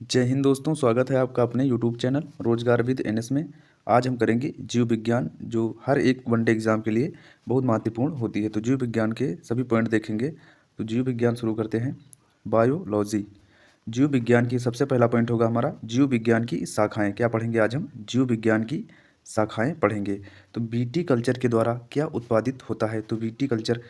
जय हिंद दोस्तों, स्वागत है आपका अपने यूट्यूब चैनल रोजगार विद एनएस में। आज हम करेंगे जीव विज्ञान, जो हर एक वनडे एग्जाम के लिए बहुत महत्वपूर्ण होती है। तो जीव विज्ञान के सभी पॉइंट देखेंगे। तो जीव विज्ञान शुरू करते हैं। बायोलॉजी। जीव विज्ञान की सबसे पहला पॉइंट होगा हमारा जीव विज्ञान की शाखाएं। क्या पढ़ेंगे आज हम? जीव विज्ञान की शाखाएं पढ़ेंगे। तो बीटी कल्चर के द्वारा क्या उत्पादित होता है? तो बीटी कल्चर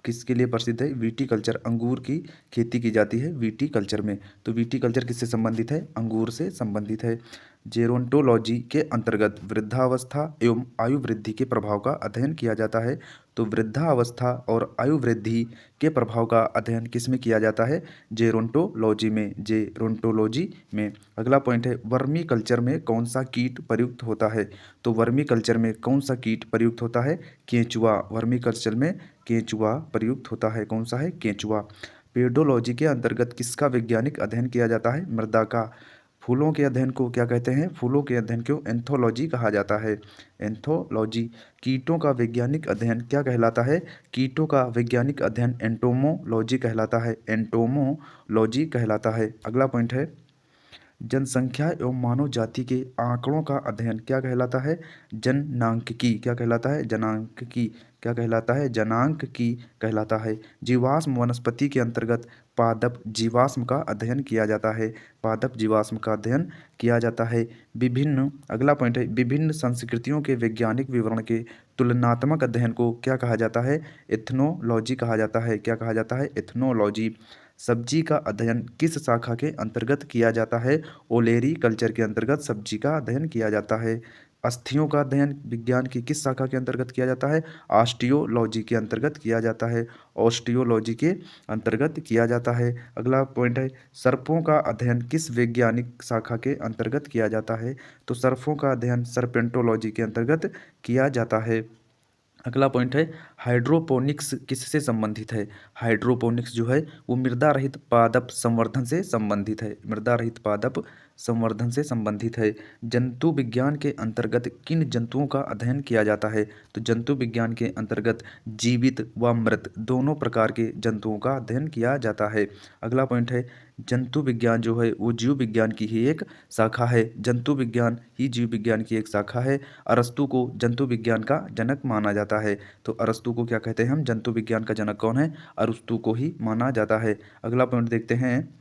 किसके लिए प्रसिद्ध है? वीटी कल्चर, अंगूर की खेती की जाती है वीटी कल्चर में। तो वीटी कल्चर किससे संबंधित है? अंगूर से संबंधित है। जेरोंटोलॉजी के अंतर्गत वृद्धावस्था एवं आयु वृद्धि के प्रभाव का अध्ययन किया जाता है। तो वृद्धावस्था और आयु वृद्धि के प्रभाव का अध्ययन किस में किया जाता है? जेरोंटोलॉजी में। जेरोंटोलॉजी में। अगला पॉइंट है वर्मी कल्चर में कौन सा कीट प्रयुक्त होता है? तो वर्मी कल्चर में कौन सा कीट प्रयुक्त होता है? केंचुआ। वर्मी कल्चर में केंचुआ प्रयुक्त होता है। कौन सा है? केंचुआ। पेडोलॉजी के अंतर्गत किसका वैज्ञानिक अध्ययन किया जाता है? मृदा का। फूलों के अध्ययन को क्या कहते हैं? फूलों के अध्ययन को एंथोलॉजी कहा जाता है। एंथोलॉजी। कीटों का वैज्ञानिक अध्ययन क्या कहलाता है? कीटों का वैज्ञानिक अध्ययन एंटोमोलॉजी कहलाता है। एंटोमोलॉजी कहलाता है। अगला पॉइंट है जनसंख्या एवं मानव जाति के आंकड़ों का अध्ययन क्या कहलाता है? जननांकिकी। क्या कहलाता है? जनांकिकी। क्या कहलाता है? जनांकिकी कहलाता है। जीवाश्म वनस्पति के अंतर्गत पादप जीवाश्म का अध्ययन किया जाता है। पादप जीवाश्म का अध्ययन किया जाता है। विभिन्न अगला पॉइंट है विभिन्न संस्कृतियों के वैज्ञानिक विवरण के तुलनात्मक अध्ययन को क्या कहा जाता है? एथनोलॉजी कहा जाता है। क्या कहा जाता है? एथनोलॉजी। सब्जी का अध्ययन किस शाखा के अंतर्गत किया जाता है? ओलेरी कल्चर के अंतर्गत सब्जी का अध्ययन किया जाता है। अस्थियों का अध्ययन विज्ञान की किस शाखा के अंतर्गत किया जाता है? ऑस्टियोलॉजी के अंतर्गत किया जाता है। ऑस्टियोलॉजी के अंतर्गत किया जाता है। अगला पॉइंट है सर्पों का अध्ययन किस वैज्ञानिक शाखा के अंतर्गत किया जाता है? तो सर्पों का अध्ययन सर्पेंटोलॉजी के अंतर्गत किया जाता है। अगला पॉइंट है हाइड्रोपोनिक्स किससे संबंधित है? हाइड्रोपोनिक्स जो है वो मृदा रहित पादप संवर्धन से संबंधित है। मृदा रहित पादप संवर्धन से संबंधित है। जंतु विज्ञान के अंतर्गत किन जंतुओं का अध्ययन किया जाता है? तो जंतु विज्ञान के अंतर्गत जीवित व मृत दोनों प्रकार के जंतुओं का अध्ययन किया जाता है। अगला पॉइंट है जंतु विज्ञान जो है वो जीव विज्ञान की ही एक शाखा है। जंतु विज्ञान ही जीव विज्ञान की एक शाखा है। अरस्तु को जंतु विज्ञान का जनक माना जाता है। तो अरस्तु को क्या कहते हैं हम? जंतु विज्ञान का जनक कौन है? अरस्तु को ही माना जाता है। अगला पॉइंट देखते हैं।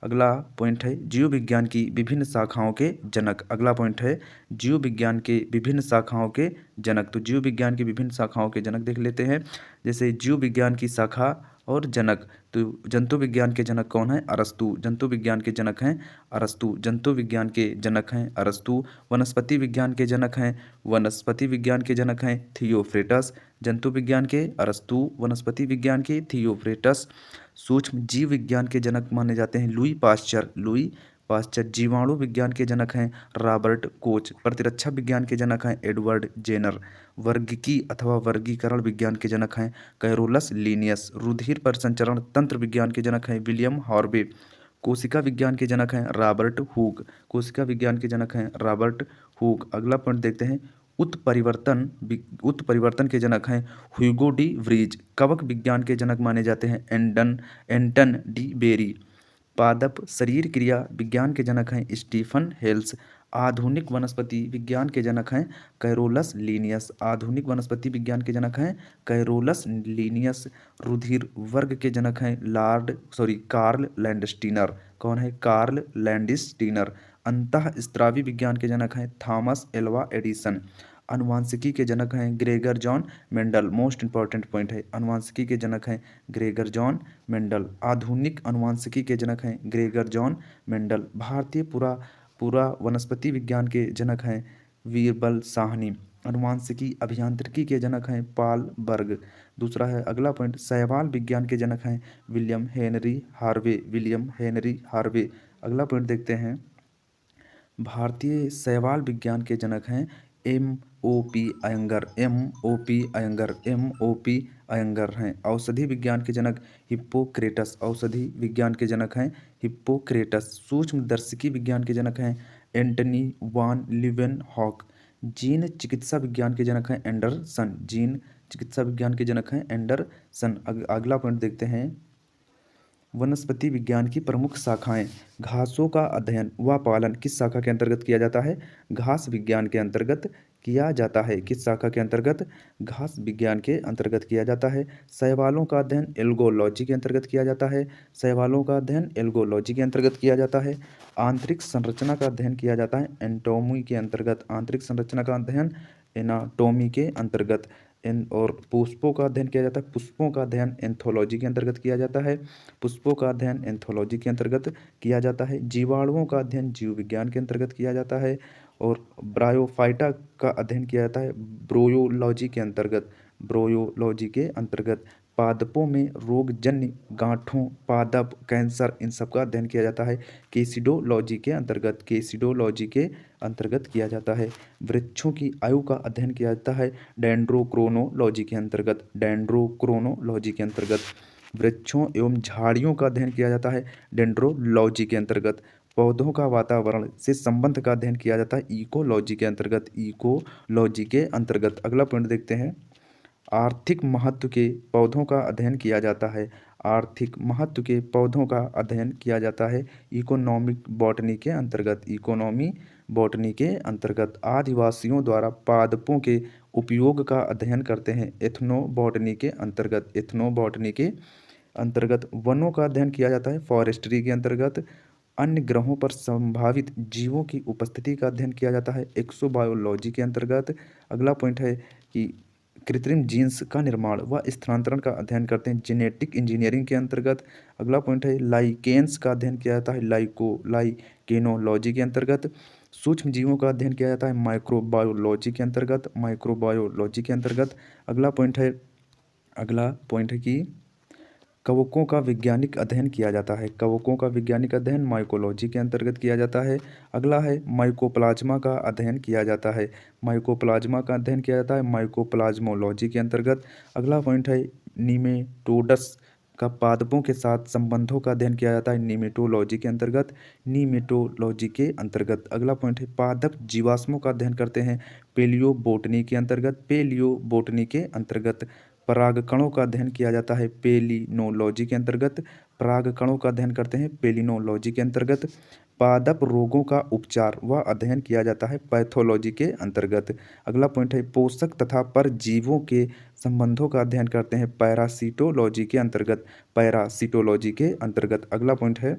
अगला पॉइंट है जीव विज्ञान की विभिन्न शाखाओं के जनक। अगला पॉइंट है जीव विज्ञान के विभिन्न शाखाओं के जनक। तो जीव विज्ञान की विभिन्न शाखाओं के जनक देख लेते हैं। जैसे जीव विज्ञान की शाखा और जनक। तो जंतु विज्ञान के जनक कौन है? अरस्तु। जंतु विज्ञान के जनक हैं अरस्तु। जंतु विज्ञान के जनक हैं अरस्तु। वनस्पति विज्ञान के जनक हैं वनस्पति विज्ञान के जनक हैं थियोफ्रेटस। जंतु विज्ञान के अरस्तु, वनस्पति विज्ञान के थियोफ्रेटस। सूक्ष्म जीव विज्ञान के जनक माने जाते हैं लुई पाश्चर। Louis Pasteur. जीवाणु विज्ञान के जनक हैं रॉबर्ट कोच। प्रतिरक्षा विज्ञान के जनक हैं एडवर्ड जेनर। वर्गीकी अथवा वर्गीकरण विज्ञान के जनक हैं कैरोलस लीनियस। रुधिर परिसंचरण तंत्र विज्ञान के जनक हैं विलियम हॉर्वे। कोशिका विज्ञान के जनक हैं रॉबर्ट हुक। कोशिका विज्ञान के जनक हैं रॉबर्ट हुक। अगला पॉइंट देखते हैं उत्परिवर्तन के जनक हैं ह्यूगो डी व्रीज। कवक विज्ञान के जनक माने जाते हैं एंटन डी बेरी। पादप शरीर क्रिया विज्ञान के जनक हैं स्टीफन हेल्स। आधुनिक वनस्पति विज्ञान के जनक हैं कैरोलस लीनियस। आधुनिक वनस्पति विज्ञान के जनक हैं कैरोलस लीनियस। रुधिर वर्ग के जनक हैं कार्ल लैंडस्टीनर। कौन है? Karl Landsteiner. अंतःस्त्रावी विज्ञान के जनक हैं थॉमस एल्वा एडिसन। अनुवांशिकी के जनक हैं Gregor John Mendel. Most important point है अनुवांशिकी के जनक हैं ग्रेगर जॉन मेंडल। आधुनिक अनुवांशिकी के जनक हैं ग्रेगर जॉन मेंडल। भारतीय पूरा वनस्पति विज्ञान के जनक हैं वीरबल साहनी। अनुवांशिकी अभियांत्रिकी के जनक हैं पॉल बर्ग। दूसरा है अगला पॉइंट शैवाल विज्ञान के जनक हैं William Henry Harvey. William Henry Harvey. अगला पॉइंट देखते हैं भारतीय शैवाल विज्ञान के जनक हैं M O P Iyengar. M O P Iyengar. M O P Iyengar हैं। औषधि विज्ञान के जनक हिप्पोक्रेटस। औषधि विज्ञान के जनक हैं हिप्पोक्रेटस। सूक्ष्मदर्शिकी विज्ञान के जनक हैं एंटनी वान लीवेनहॉक। जीन चिकित्सा विज्ञान के जनक हैं एंडरसन। जीन चिकित्सा विज्ञान के जनक हैं एंडरसन। अगला पॉइंट देखते हैं वनस्पति विज्ञान की प्रमुख शाखाएं। घासों का अध्ययन व पालन किस शाखा के अंतर्गत किया जाता है? घास विज्ञान के अंतर्गत किया जाता है। किस शाखा के अंतर्गत? घास विज्ञान के अंतर्गत किया जाता है। शैवालों का अध्ययन एल्गोलॉजी के अंतर्गत किया जाता है। शैवालों का अध्ययन एल्गोलॉजी के अंतर्गत किया जाता है। आंतरिक संरचना का अध्ययन किया जाता है एनाटॉमी के अंतर्गत। आंतरिक संरचना का अध्ययन एनाटॉमी के अंतर्गत। और पुष्पों का अध्ययन किया जाता है। पुष्पों का अध्ययन एंथोलॉजी के अंतर्गत किया जाता है। पुष्पों का अध्ययन एंथोलॉजी के अंतर्गत किया जाता है। जीवाणुओं का अध्ययन जीव विज्ञान के अंतर्गत किया जाता है। और ब्रायोफाइटा का अध्ययन किया जाता है ब्रोयोलॉजी के अंतर्गत। ब्रोयोलॉजी के अंतर्गत। पादपों में रोगजन्य गांठों, पादप, कैंसर, इन सब का अध्ययन किया जाता है केसिडोलॉजी के अंतर्गत। केसिडोलॉजी के अंतर्गत किया जाता है। वृक्षों की आयु का अध्ययन किया जाता है डेंड्रोक्रोनोलॉजी के अंतर्गत। डेंड्रोक्रोनोलॉजी के अंतर्गत। वृक्षों एवं झाड़ियों का अध्ययन किया जाता है डेंड्रोलॉजी के अंतर्गत। पौधों का वातावरण से संबंध का अध्ययन किया जाता है इकोलॉजी के अंतर्गत। इकोलॉजी के अंतर्गत। अगला पॉइंट देखते हैं। आर्थिक महत्व के पौधों का अध्ययन किया जाता है। आर्थिक महत्व के पौधों का अध्ययन किया जाता है इकोनॉमिक बॉटनी के अंतर्गत। इकोनॉमी बॉटनी के अंतर्गत। आदिवासियों द्वारा पादपों के उपयोग का अध्ययन करते हैं एथनो बॉटनी के अंतर्गत। एथनो बॉटनी के अंतर्गत। वनों का अध्ययन किया जाता है फॉरेस्ट्री के अंतर्गत। अन्य ग्रहों पर संभावित जीवों की उपस्थिति का अध्ययन किया जाता है एक्सोबायोलॉजी के अंतर्गत। अगला पॉइंट है कि कृत्रिम जीन्स का निर्माण व स्थानांतरण का अध्ययन करते हैं जेनेटिक इंजीनियरिंग के अंतर्गत। अगला पॉइंट है लाइकेन्स का अध्ययन किया जाता है लाइकेनोलॉजी के अंतर्गत। सूक्ष्म जीवों का अध्ययन किया जाता है माइक्रोबायोलॉजी के अंतर्गत। माइक्रोबायोलॉजी के अंतर्गत। अगला पॉइंट है कि कवकों का वैज्ञानिक अध्ययन किया जाता है। कवकों का वैज्ञानिक अध्ययन माइकोलॉजी के अंतर्गत किया जाता है। अगला है माइकोप्लाज्मा का अध्ययन किया जाता है। माइकोप्लाज्मा का अध्ययन किया जाता है माइकोप्लाज्मोलॉजी के अंतर्गत। अगला पॉइंट है नीमेटोडस का पादपों के साथ संबंधों का अध्ययन किया जाता है नीमेटोलॉजी के अंतर्गत। नीमेटोलॉजी के अंतर्गत। अगला पॉइंट है पादप जीवाश्मों का अध्ययन करते हैं पेलियोबोटनी के अंतर्गत। पेलियोबोटनी के अंतर्गत। परागकणों का अध्ययन किया जाता है पेलिनोलॉजी के अंतर्गत। परागकणों का अध्ययन करते हैं पेलिनोलॉजी के अंतर्गत। पादप रोगों का उपचार व अध्ययन किया जाता है पैथोलॉजी के अंतर्गत। अगला पॉइंट है पोषक तथा परजीवों के संबंधों का अध्ययन करते हैं पैरासिटोलॉजी के अंतर्गत। पैरासिटोलॉजी के अंतर्गत। अगला पॉइंट है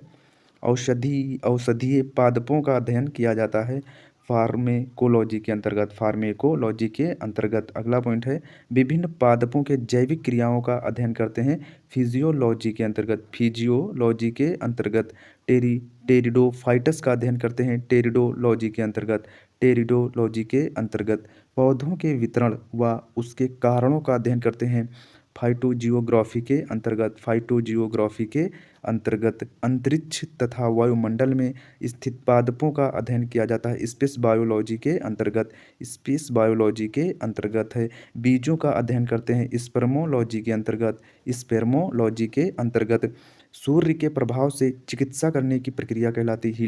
औषधीय पादपों का अध्ययन किया जाता है फार्मेकोलॉजी के अंतर्गत। फार्मेकोलॉजी के अंतर्गत। अगला पॉइंट है विभिन्न पादपों के जैविक क्रियाओं का अध्ययन करते हैं फिजियोलॉजी के अंतर्गत। फिजियोलॉजी के अंतर्गत। टेरिडोफाइटस का अध्ययन करते हैं टेरिडोलॉजी के अंतर्गत। टेरिडोलॉजी के अंतर्गत। पौधों के वितरण व उसके कारणों का अध्ययन करते हैं फाइटोजियोग्राफी के अंतर्गत। फाइटोजियोग्राफी के अंतर्गत। अंतरिक्ष तथा वायुमंडल में स्थित पादपों का अध्ययन किया जाता है स्पेस बायोलॉजी के अंतर्गत। स्पेस बायोलॉजी के अंतर्गत है। बीजों का अध्ययन करते हैं स्पर्मोलॉजी के अंतर्गत। स्पर्मोलॉजी के अंतर्गत। सूर्य के प्रभाव से चिकित्सा करने की प्रक्रिया कहलाती है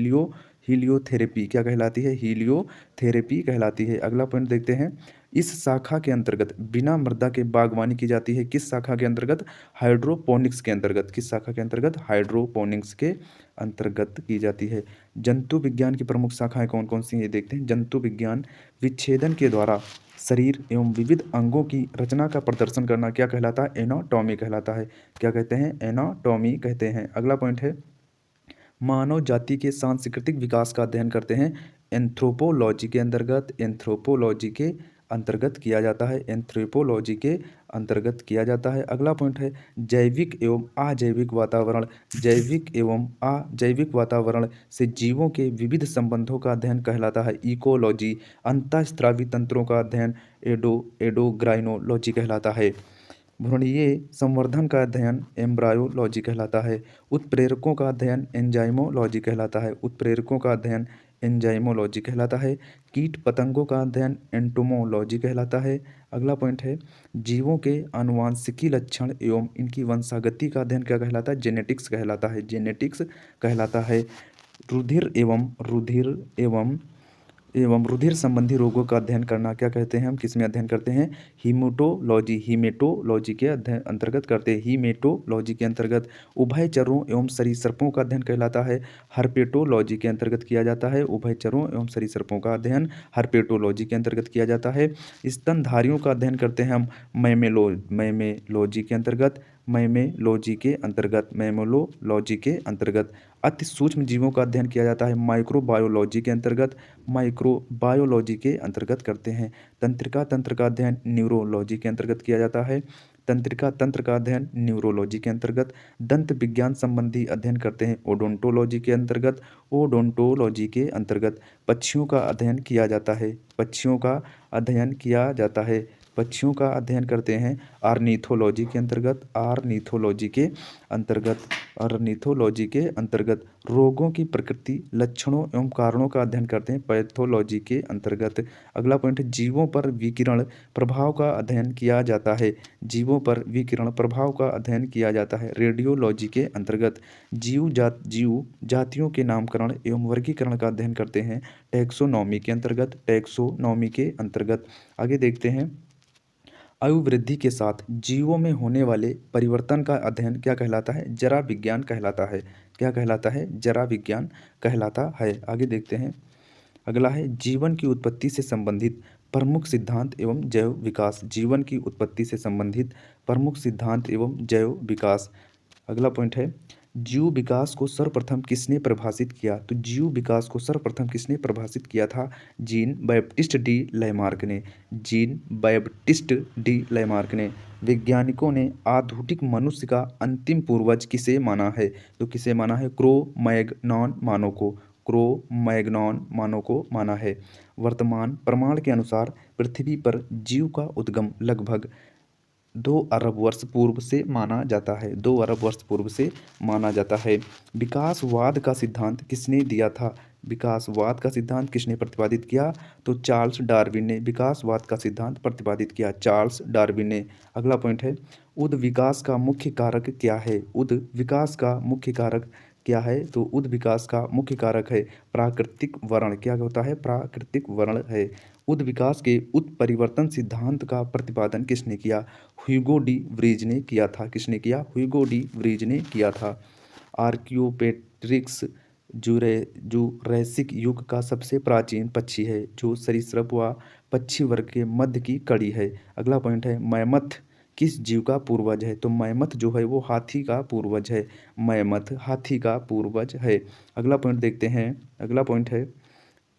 हीलियोथेरेपी। क्या कहलाती है? हीलियोथेरेपी कहलाती है। अगला पॉइंट देखते हैं। इस शाखा के अंतर्गत बिना मृदा के बागवानी की जाती है किस शाखा के अंतर्गत? हाइड्रोपोनिक्स के अंतर्गत। किस शाखा के अंतर्गत? हाइड्रोपोनिक्स के अंतर्गत की जाती है। जंतु विज्ञान की प्रमुख शाखाएं कौन कौन सी हैं ये देखते हैं। जंतु विज्ञान विच्छेदन के द्वारा शरीर एवं विविध अंगों की रचना का प्रदर्शन करना क्या कहलाता है? एनाटॉमी कहलाता है। क्या कहते हैं? एनाटॉमी कहते हैं। अगला पॉइंट है मानव जाति के सांस्कृतिक विकास का अध्ययन करते हैं एंथ्रोपोलॉजी के अंतर्गत। एंथ्रोपोलॉजी के अंतर्गत किया जाता है। एंथ्रोपोलॉजी के अंतर्गत किया जाता है। अगला पॉइंट है जैविक एवं अजैविक वातावरण। जैविक एवं अजैविक वातावरण से जीवों के विविध संबंधों का अध्ययन कहलाता है इकोलॉजी। अंतःस्रावी तंत्रों का अध्ययन एडोग्राइनोलॉजी कहलाता है। भ्रूणीय संवर्धन का अध्ययन एम्ब्रायोलॉजी कहलाता है। उत्प्रेरकों का अध्ययन एंजाइमोलॉजी कहलाता है। उत्प्रेरकों का अध्ययन एंजाइमोलॉजी कहलाता है। कीट पतंगों का अध्ययन एंटोमोलॉजी कहलाता है। अगला पॉइंट है जीवों के आनुवांशिकी लक्षण एवं इनकी वंशागति का अध्ययन क्या कहलाता है? जेनेटिक्स कहलाता है। जेनेटिक्स कहलाता है। रुधिर एवं एवं रुधिर संबंधी रोगों का अध्ययन करना क्या कहते हैं हम, किसमें अध्ययन करते हैं, हीमेटोलॉजी के अध्ययन अंतर्गत करते हैं। हीमेटोलॉजी के अंतर्गत उभयचरों एवं सरीसृपों का अध्ययन कहलाता है। हर्पेटोलॉजी के अंतर्गत किया जाता है। उभयचरों एवं सरीसृपों का अध्ययन हर्पेटोलॉजी के अंतर्गत किया जाता है। स्तनधारियों का अध्ययन करते हैं हम मैमेलॉजी के अंतर्गत। मैमोलॉजी के अंतर्गत अति सूक्ष्म जीवों का अध्ययन किया जाता है माइक्रोबायोलॉजी के अंतर्गत। माइक्रोबायोलॉजी के अंतर्गत करते हैं। तंत्रिका तंत्र का अध्ययन न्यूरोलॉजी के अंतर्गत किया जाता है। तंत्रिका तंत्र का अध्ययन न्यूरोलॉजी के अंतर्गत। दंत विज्ञान संबंधी अध्ययन करते हैं ओडोंटोलॉजी के अंतर्गत। ओडोंटोलॉजी के अंतर्गत पक्षियों का अध्ययन किया जाता है। पक्षियों का अध्ययन किया जाता है। पक्षियों का अध्ययन करते हैं आर्निथोलॉजी के अंतर्गत। आर्निथोलॉजी के अंतर्गत रोगों की प्रकृति, लक्षणों एवं कारणों का अध्ययन करते हैं पैथोलॉजी के अंतर्गत। अगला पॉइंट है जीवों पर विकिरण प्रभाव का अध्ययन किया जाता है। जीवों पर विकिरण प्रभाव का अध्ययन किया जाता है रेडियोलॉजी के अंतर्गत। जीव जातियों के नामकरण एवं वर्गीकरण का अध्ययन करते हैं टैक्सोनॉमी के अंतर्गत। आगे देखते हैं आयु वृद्धि के साथ जीवों में होने वाले परिवर्तन का अध्ययन क्या कहलाता है, जरा विज्ञान कहलाता है। क्या कहलाता है, जरा विज्ञान कहलाता है। आगे देखते हैं अगला है जीवन की उत्पत्ति से संबंधित प्रमुख सिद्धांत एवं जैव विकास। जीवन की उत्पत्ति से संबंधित प्रमुख सिद्धांत एवं जैव विकास। अगला पॉइंट है जीव विकास को सर्वप्रथम किसने परिभाषित किया, तो जीव विकास को सर्वप्रथम किसने परिभाषित किया था, जीन बैप्टिस्ट डी लैमार्क ने। वैज्ञानिकों ने आधुनिक मनुष्य का अंतिम पूर्वज किसे माना है, तो किसे माना है, क्रो मैग्नॉन मानव को माना है। वर्तमान प्रमाण के अनुसार पृथ्वी पर जीव का उद्गम लगभग 2 अरब वर्ष पूर्व से माना जाता है। 2 अरब वर्ष पूर्व से माना जाता है। विकासवाद का सिद्धांत किसने दिया था, विकासवाद का सिद्धांत किसने प्रतिपादित किया, तो चार्ल्स डार्विन ने विकासवाद का सिद्धांत प्रतिपादित किया, चार्ल्स डार्विन ने। अगला पॉइंट है उद विकास का मुख्य कारक क्या है, उद विकास का मुख्य कारक क्या है, तो उद विकास का मुख्य कारक है प्राकृतिक वर्ण। क्या होता है, प्राकृतिक वर्ण है। उद विकास के उत्परिवर्तन सिद्धांत का प्रतिपादन किसने किया, ह्यूगो डी व्रीज ने किया था। किसने किया, ह्यूगो डी व्रीज ने किया था। आर्कियोपेट्रिक्स जुरैसिक युग का सबसे प्राचीन पक्षी है जो सरीसृप व पक्षी वर्ग के मध्य की कड़ी है। अगला पॉइंट है मैमथ किस जीव का पूर्वज है, तो मैमथ जो है वो हाथी का पूर्वज है। मैमथ हाथी का पूर्वज है। अगला पॉइंट देखते हैं। अगला पॉइंट है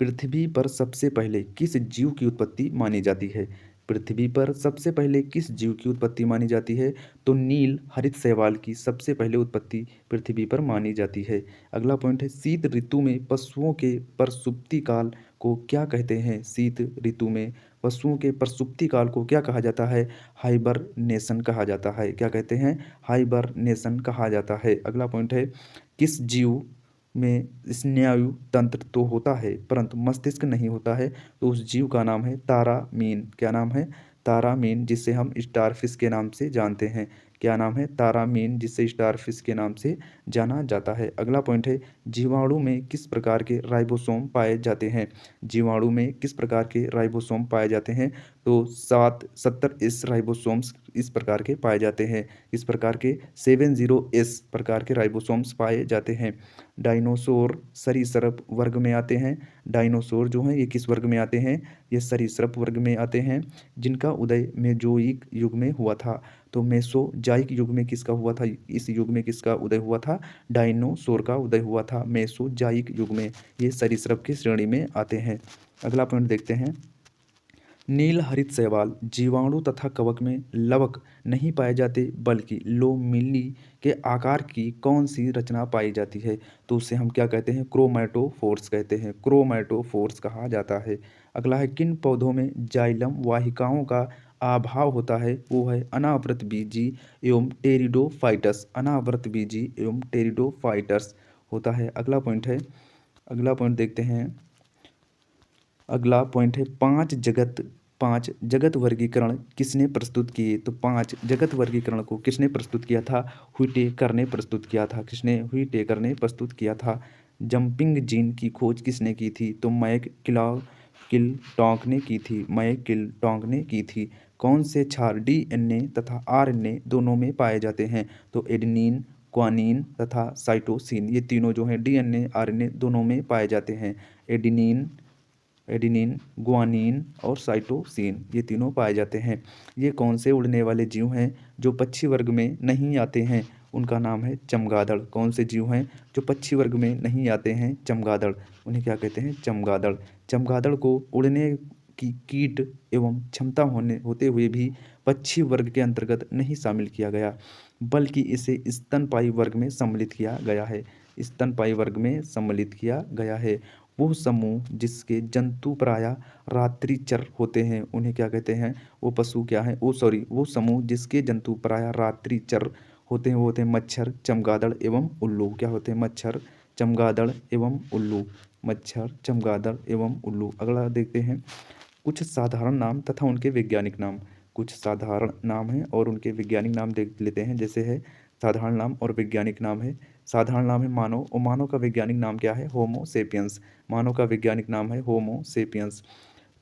पृथ्वी पर सबसे पहले किस जीव की उत्पत्ति मानी जाती है, पृथ्वी पर सबसे पहले किस जीव की उत्पत्ति मानी जाती है, तो नील हरित शैवाल की सबसे पहले उत्पत्ति पृथ्वी पर मानी जाती है। अगला पॉइंट है शीत ऋतु में पशुओं के प्रसुप्ति काल को क्या कहते हैं, शीत ऋतु में पशुओं के प्रसुप्ति काल को क्या कहा जाता है, हाइबरनेशन कहा जाता है। क्या कहते हैं, हाइबरनेशन कहा जाता है। अगला पॉइंट है किस जीव में स्नायु तंत्र तो होता है परंतु मस्तिष्क नहीं होता है, तो उस जीव का नाम है तारामीन। क्या नाम है, तारामीन, जिसे हम स्टारफिश के नाम से जानते हैं। क्या नाम है, तारामीन, जिसे स्टारफिश के नाम से जाना जाता है। अगला पॉइंट है जीवाणु में किस प्रकार के राइबोसोम पाए जाते हैं, जीवाणु में किस प्रकार के राइबोसोम पाए जाते हैं, तो 70 राइबोसोम्स इस प्रकार के पाए जाते हैं। इस प्रकार के 70 प्रकार के राइबोसोम्स पाए जाते हैं। डायनासोर सरीसृप वर्ग में आते हैं। डायनासोर जो हैं ये किस वर्ग में आते हैं, ये सरीसृप वर्ग में आते हैं जिनका उदय मेजोइक युग में हुआ था। तो मेसोजाइक युग में किसका हुआ था, इस युग में किसका उदय हुआ था, डायनासोर का उदय हुआ था मेसोजाइक युग में। ये सरीसृप की श्रेणी में आते हैं। अगला पॉइंट देखते हैं नील हरित शैवाल जीवाणु तथा कवक में लवक नहीं पाए जाते बल्कि लोमिली के आकार की कौन सी रचना पाई जाती है, तो उसे हम क्या कहते हैं, क्रोमैटोफोर्स कहते हैं, क्रोमैटोफोर्स कहा जाता है। अगला है किन पौधों में जाइलम वाहिकाओं का अभाव होता है, वो है अनावृत बीजी एवं टेरिडोफाइटस, अनावृत बीजी एवं टेरिडोफाइटस होता है। अगला पॉइंट है, अगला पॉइंट देखते हैं। अगला पॉइंट है पांच जगत वर्गीकरण किसने प्रस्तुत किए, तो 5 जगत वर्गीकरण को किसने प्रस्तुत किया था, हुइटेकर ने प्रस्तुत किया था। किसने, हुइटेकर ने प्रस्तुत किया था। जंपिंग जीन की खोज किसने की थी, तो किल टोंक ने की थी, मैं किल टोंक ने की थी। कौन से क्षार डीएनए तथा आरएनए दोनों में पाए जाते हैं? तो एडेनिन, ग्वानिन तथा साइटोसिन, ये तीनों जो हैं डीएनए आरएनए दोनों में पाए जाते हैं। एडेनिन एडेनिन, ग्वानिन और साइटोसिन, ये तीनों पाए जाते हैं। ये कौन से उड़ने वाले जीव हैं जो पक्षी वर्ग में नहीं आते हैं? उनका नाम है चमगादड़। कौन से जीव हैं जो पक्षी वर्ग में नहीं आते हैं? चमगादड़। उन्हें क्या कहते हैं? चमगादड़। चमगादड़ को उड़ने की कीट एवं क्षमता होते हुए भी पक्षी वर्ग के अंतर्गत नहीं शामिल किया गया, बल्कि इसे स्तनपायी वर्ग में सम्मिलित किया गया है। स्तनपायी वर्ग में सम्मिलित किया गया है। वो समूह जिसके जंतु प्रायः रात्रिचर होते हैं, उन्हें क्या कहते हैं? वो पशु क्या है? वो समूह जिसके जंतु प्रायः रात्रिचर होते हैं, वो होते हैं मच्छर, चमगादड़ एवं उल्लू। क्या होते हैं? मच्छर, चमगादड़ एवं उल्लू। मच्छर, चमगादड़ एवं उल्लू। अगला देखते हैं कुछ साधारण नाम तथा उनके वैज्ञानिक नाम। कुछ साधारण नाम हैं और उनके वैज्ञानिक नाम देख लेते हैं। जैसे है साधारण नाम और वैज्ञानिक नाम है। साधारण नाम है मानव, और मानव का वैज्ञानिक नाम क्या है? होमो सेपियंस। मानव का वैज्ञानिक नाम है होमो सेपियंस।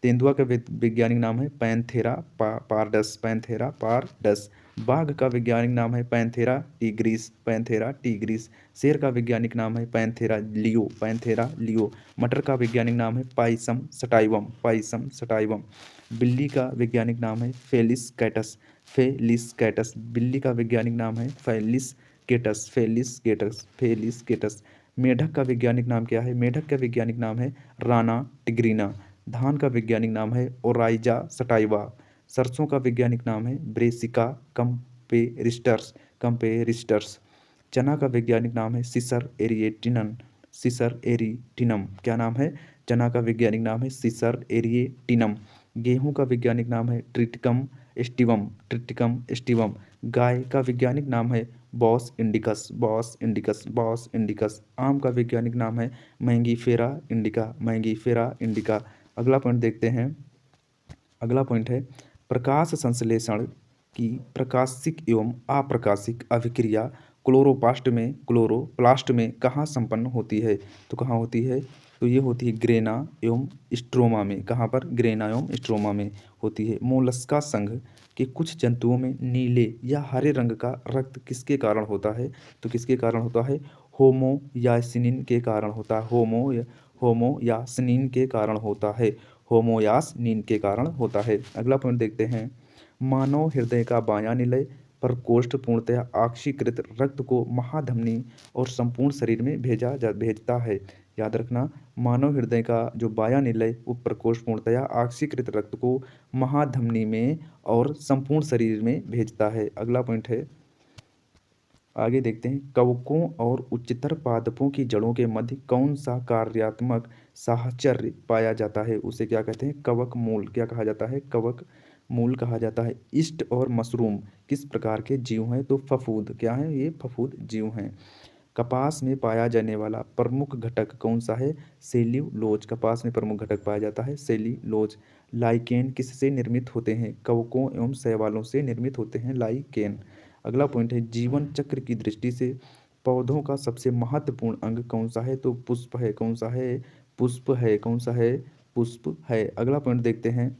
तेंदुआ का वैज्ञानिक नाम है पैंथेरा पारडस। पैंथेरा पारडस। बाघ का वैज्ञानिक नाम है पैंथेरा टिग्रिस। Panthera tigris. शेर का वैज्ञानिक नाम है पैंथेरा लियो। Panthera leo. मटर का वैज्ञानिक नाम है पाइसम सटाइवम। Pisum sativum. बिल्ली का वैज्ञानिक नाम है फेलिस कैटस। फेलिस कैटस। बिल्ली का वैज्ञानिक नाम है Felis catus. Felis catus. Felis catus. मेढक का वैज्ञानिक नाम क्या है? मेढक का वैज्ञानिक नाम है राना टिग्रीना। धान का वैज्ञानिक नाम है ओराइजा सटाइवा। सरसों का वैज्ञानिक नाम है ब्रेसिका कंपेरिस्टर्स। कंपेरिस्टर्स। चना का वैज्ञानिक नाम है सिसर एरिएटिनम। सिसर एरिटिनम। क्या नाम है? चना का वैज्ञानिक नाम है सिसर एरिएटिनम। गेहूं का वैज्ञानिक नाम है ट्रिटिकम एस्टिवम। Triticum aestivum. गाय का वैज्ञानिक नाम है Bos indicus. Bos indicus. Bos indicus. आम का वैज्ञानिक नाम है मैंगीफेरा इंडिका। Mangifera indica. अगला पॉइंट देखते हैं। अगला पॉइंट है प्रकाश संश्लेषण की प्रकाशिक एवं अप्रकाशिक अभिक्रिया क्लोरोप्लास्ट में कहाँ संपन्न होती है? तो कहाँ होती है? तो ये होती है ग्रेना एवं स्ट्रोमा में। कहाँ पर? ग्रेना एवं स्ट्रोमा में होती है। मोलस्का संघ के कुछ जंतुओं में नीले या हरे रंग का रक्त किसके कारण होता है? तो किसके कारण होता है? होमोयासिनिन के कारण होता है। होमोयासिनिन के कारण होता है। होमोयासिनिन के कारण होता है। अगला पॉइंट देखते हैं। मानव हृदय का बायां निलय प्रकोष्ठ पूर्णतः ऑक्सीकृत रक्त को महाधमनी और संपूर्ण शरीर में भेजता है। याद रखना, मानव हृदय का जो बायां निलय उप प्रकोष्ठ पूर्णतः ऑक्सीकृत रक्त को महाधमनी में और संपूर्ण शरीर में भेजता है। अगला पॉइंट है, आगे देखते हैं। कवकों और उच्चतर पादपों की जड़ों के मध्य कौन सा कार्यात्मक साहचर्य पाया जाता है? उसे क्या कहते हैं? कवक मूल। क्या कहा जाता है? कवक मूल कहा जाता है। ईस्ट और मशरूम किस प्रकार के जीव हैं? तो फफूद। क्या है? ये फफूद जीव हैं। कपास में पाया जाने वाला प्रमुख घटक कौन सा है? सेल्यूलोज। कपास में प्रमुख घटक पाया जाता है सेल्यूलोज। लाइकेन किससे निर्मित होते हैं? कवकों एवं शैवालों से निर्मित होते हैं लाइकेन। अगला पॉइंट है जीवन चक्र की दृष्टि से पौधों का सबसे महत्वपूर्ण अंग कौन सा है? तो पुष्प है। कौन सा है? पुष्प है। कौन सा है? पुष्प है। अगला पॉइंट देखते हैं।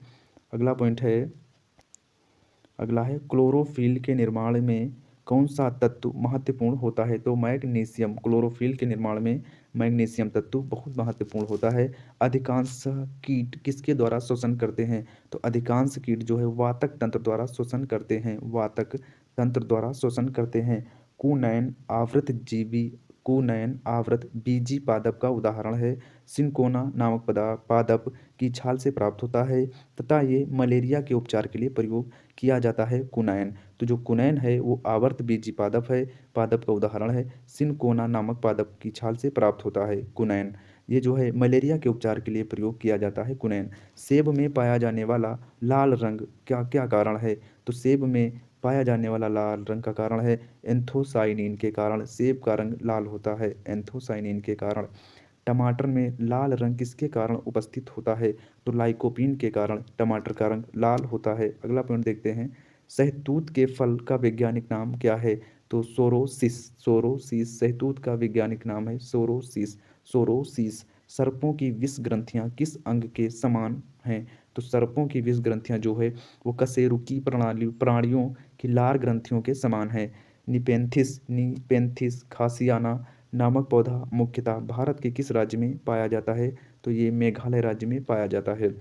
अगला पॉइंट है, अगला है क्लोरोफिल के निर्माण में कौन सा तत्व महत्वपूर्ण होता है? तो मैग्नीशियम। क्लोरोफिल के निर्माण में मैग्नीशियम तत्व बहुत महत्वपूर्ण होता है। अधिकांश कीट किसके द्वारा शोषण करते हैं? तो अधिकांश कीट जो है वातक तंत्र द्वारा शोषण करते हैं। वातक तंत्र द्वारा शोषण करते हैं। कुनैन आवृत बीजी पादप का उदाहरण है। सिंकोना नामक पादप की छाल से प्राप्त होता है तथा ये मलेरिया के उपचार के लिए प्रयोग किया जाता है। कुनैन। तो जो कुनैन है वो आवर्त बीजी पादप है, पादप का उदाहरण है। सिनकोना नामक पादप की छाल से प्राप्त होता है कुनैन। ये जो है मलेरिया के उपचार के लिए प्रयोग किया जाता है कुनैन। सेब में पाया जाने वाला लाल रंग क्या क्या कारण है? तो सेब में पाया जाने वाला लाल रंग का कारण है एंथोसाइनिन के कारण सेब का रंग लाल होता है। एंथोसाइनिन के कारण। टमाटर में लाल रंग किसके कारण उपस्थित होता है? तो लाइकोपीन के कारण टमाटर का रंग लाल होता है। अगला पॉइंट देखते हैं। शहतूत के फल का वैज्ञानिक नाम क्या है? तो सोरोसिस। सोरोसिस। शहतूत का वैज्ञानिक नाम है सोरोसिस। सोरोसिस। सर्पों की विष ग्रंथियां किस अंग के समान हैं? तो सर्पों की विष ग्रंथियां जो है वो कशेरुकी प्राणियों की लार ग्रंथियों के समान है। निपेंथिस खासियाना नामक पौधा मुख्यतः भारत के किस राज्य में पाया जाता है? तो ये मेघालय राज्य में पाया जाता है।